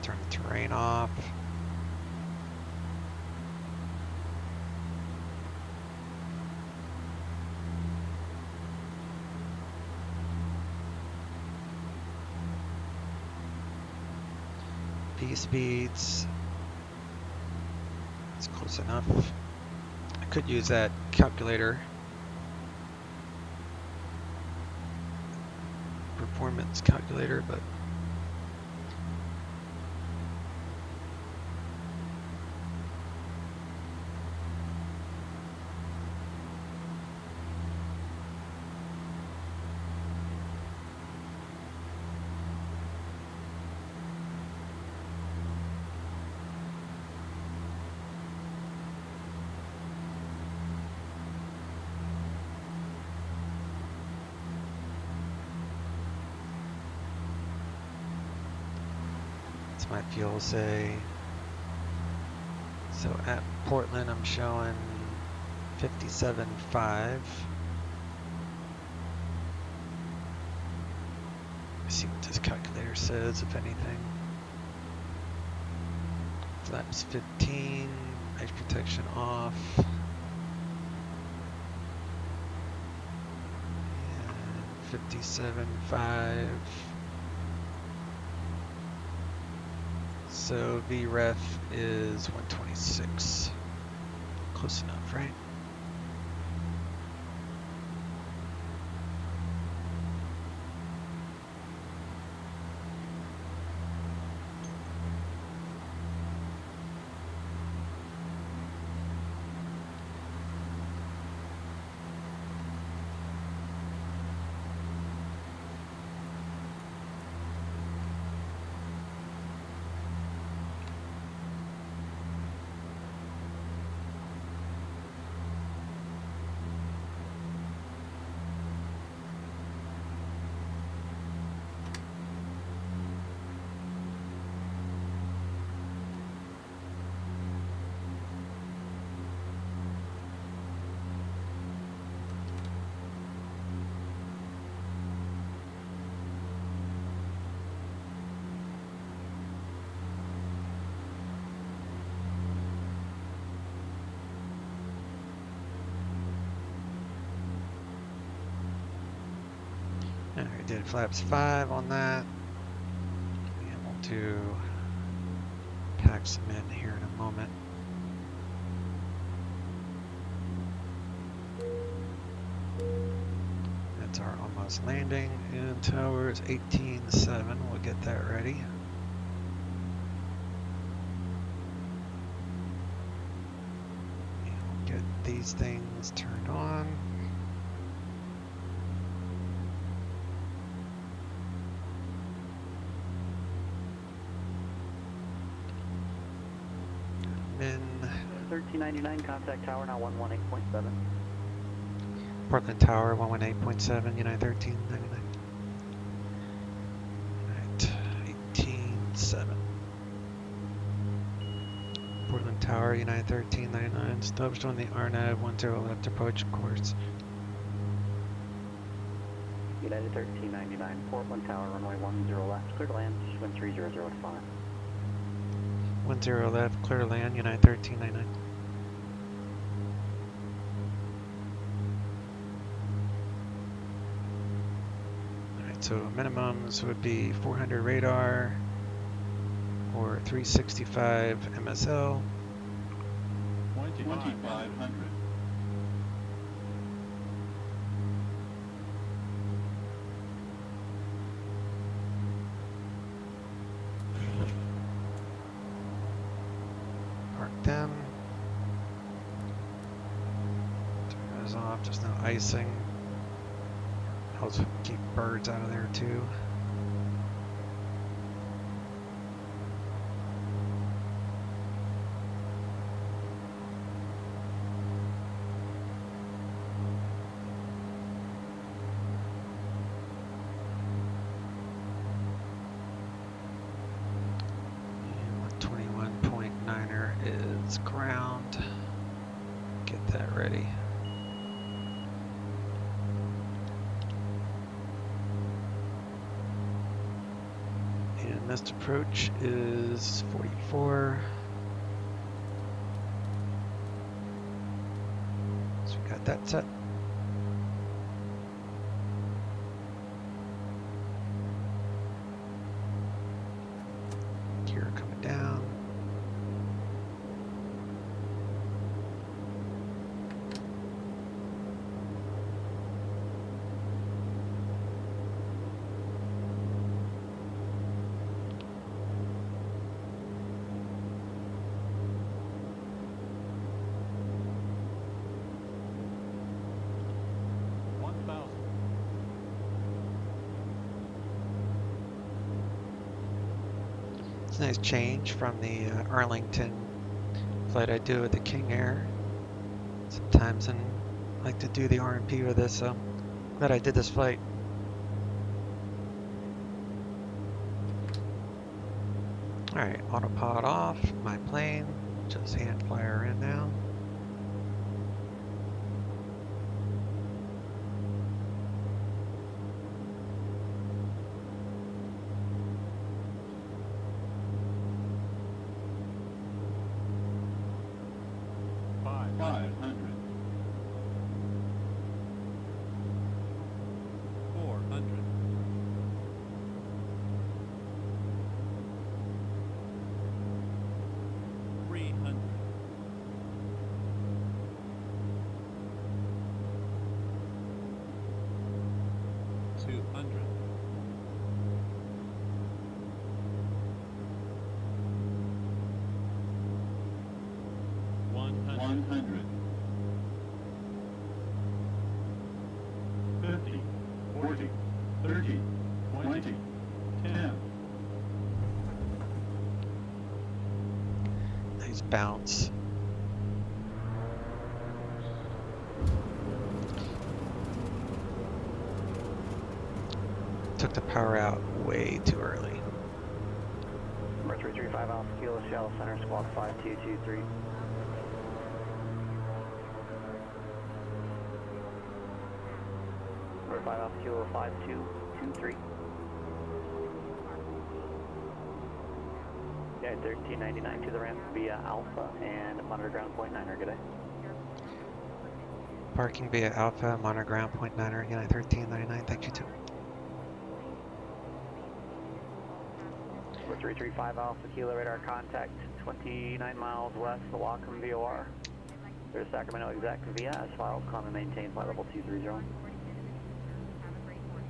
Turn the terrain off. V speeds. It's close enough. I could use that calculator. Performance calculator, but my fuel say. So at Portland I'm showing 57.5. See what this calculator says, if anything. Flaps 15, ice protection off. And 57.5. So VREF is 126. Close enough, right? Alright, did flaps 5 on that. And we'll do pack some in here in a moment. That's our almost landing. And towers 18.7. We'll get that ready. And we'll get these things turned on. Min 1399, contact tower now 118.7. Portland Tower 118.7, United 1399. Alright, 18.7. Portland Tower, United 1399. Stubbs on the RNAV 10 left approach course. United 1399, Portland Tower, runway 10 left, clear to land, wind 300 at 5. 10 left, clear to land, United 1399. Alright, so minimums would be 400 radar or 365 MSL. 2500. Park them. Turn those off, there's no icing. Helps keep birds out of there too. And 121.9er is ground. Get that ready. And missed approach is 44. So we got that set. Gear coming down. It's a nice change from the Arlington flight I do with the King Air. Sometimes I like to do the RMP with this, so glad I did this flight. Alright, autopod off, my plane, just hand fly her in now. Nice bounce. Took the power out way too early. Number 335 Alpha Kilo, Shallow Center, squawk 5223. Number 5 Alpha Kilo, 5223. Yeah, 1399 to the ramp via Alpha and monitor ground point 9er, good day. Parking via Alpha, monitor ground point 9er, United 1399, thank you too. with 335 Alpha Kilo radar contact 29 miles west of the Wacom VOR. There's Sacramento exact via as filed, calm and maintain flight level 230. Have a great morning.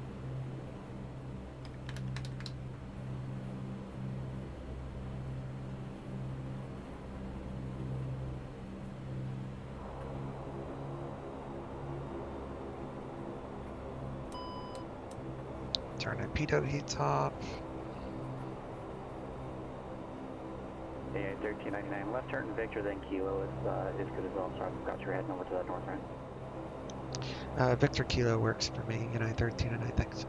Turn the pitot heats off. AA 1399 left turn Victor then Kilo is good as well. Sorry, I forgot you're heading over to that north end. Victor Kilo works for me. United 13 and I thanks.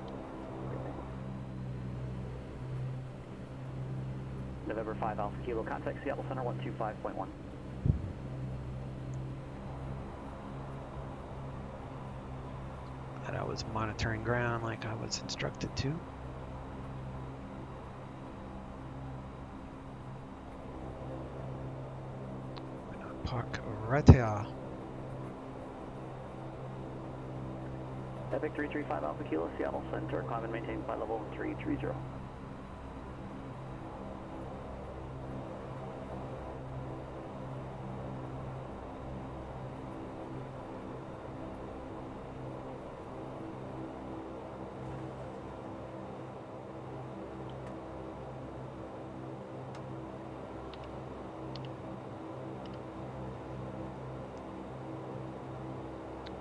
November 5 Alpha Kilo contact Seattle Center 125.1. And I was monitoring ground like I was instructed to. Park right here. Epic 335 Alpha Kilo Seattle Center, climb and maintain flight level 330.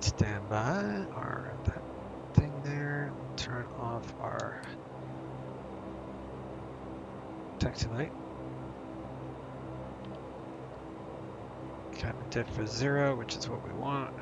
Stand by our that thing there. Turn off our taxi light. Cabin diff for 0, which is what we want.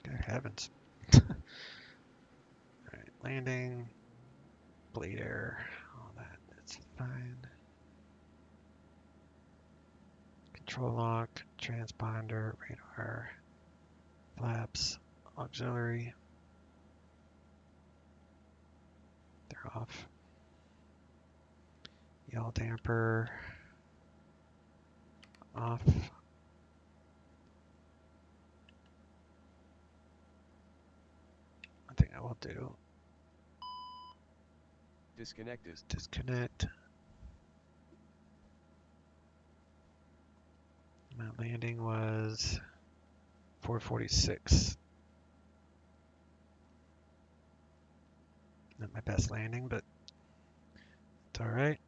Good heavens. Alright, landing, bleed air, all that's fine. Control lock, transponder, radar, flaps, auxiliary. They're off. Yaw damper, off. I think I will do. Disconnected. Disconnect. My landing was 446. Not my best landing, but it's all right.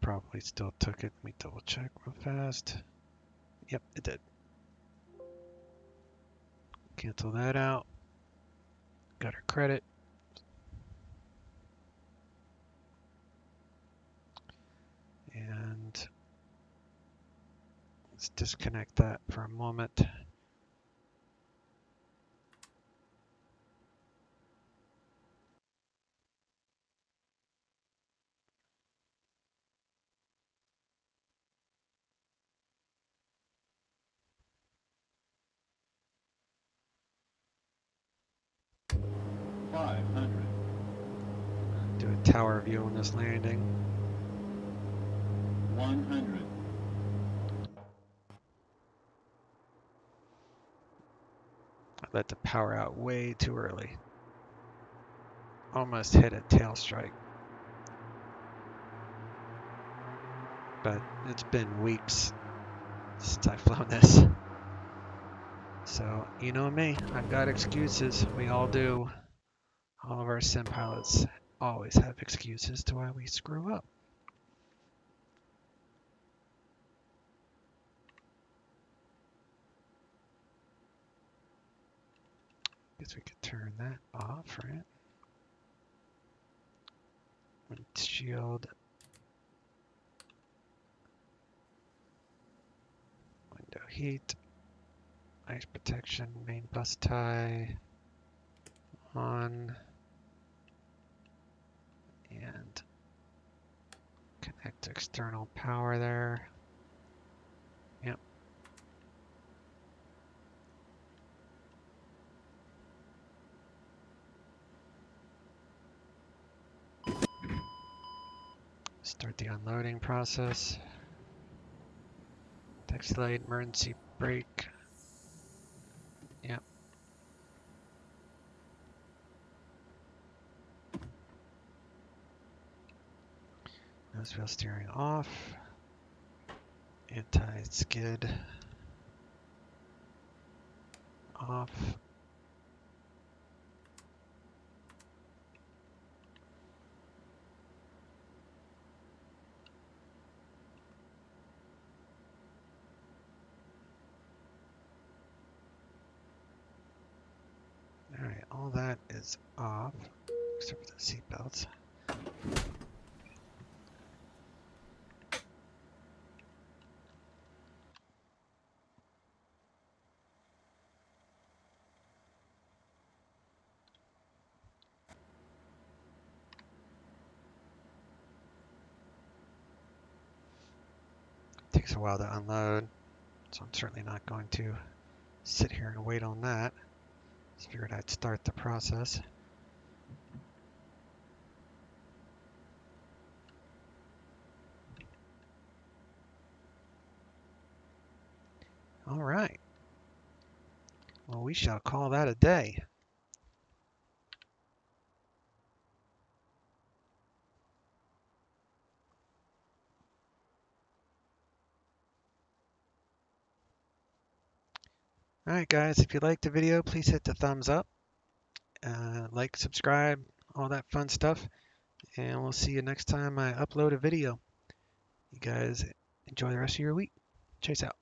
Probably still took it. Let me double check real fast. Yep, it did. Cancel that out. Got our credit. And let's disconnect that for a moment. Do a tower view on this landing. 100. I let the power out way too early. Almost hit a tail strike. But it's been weeks since I've flown this. So, you know me, I've got excuses. We all do. All of our sim pilots always have excuses to why we screw up. Guess we could turn that off, right? Windshield. Window heat. Ice protection. Main bus tie. On. And connect external power there. Yep. Start the unloading process. Taxi light, emergency brake. Yep. Nose wheel steering off. Anti-skid off. All right, all that is off, except for the seat belts. Takes a while to unload, so I'm certainly not going to sit here and wait on that. Just figured I'd start the process. All right. Well, we shall call that a day. All right, guys, if you liked the video, please hit the thumbs up, like, subscribe, all that fun stuff, and we'll see you next time I upload a video. You guys enjoy the rest of your week. Chase out.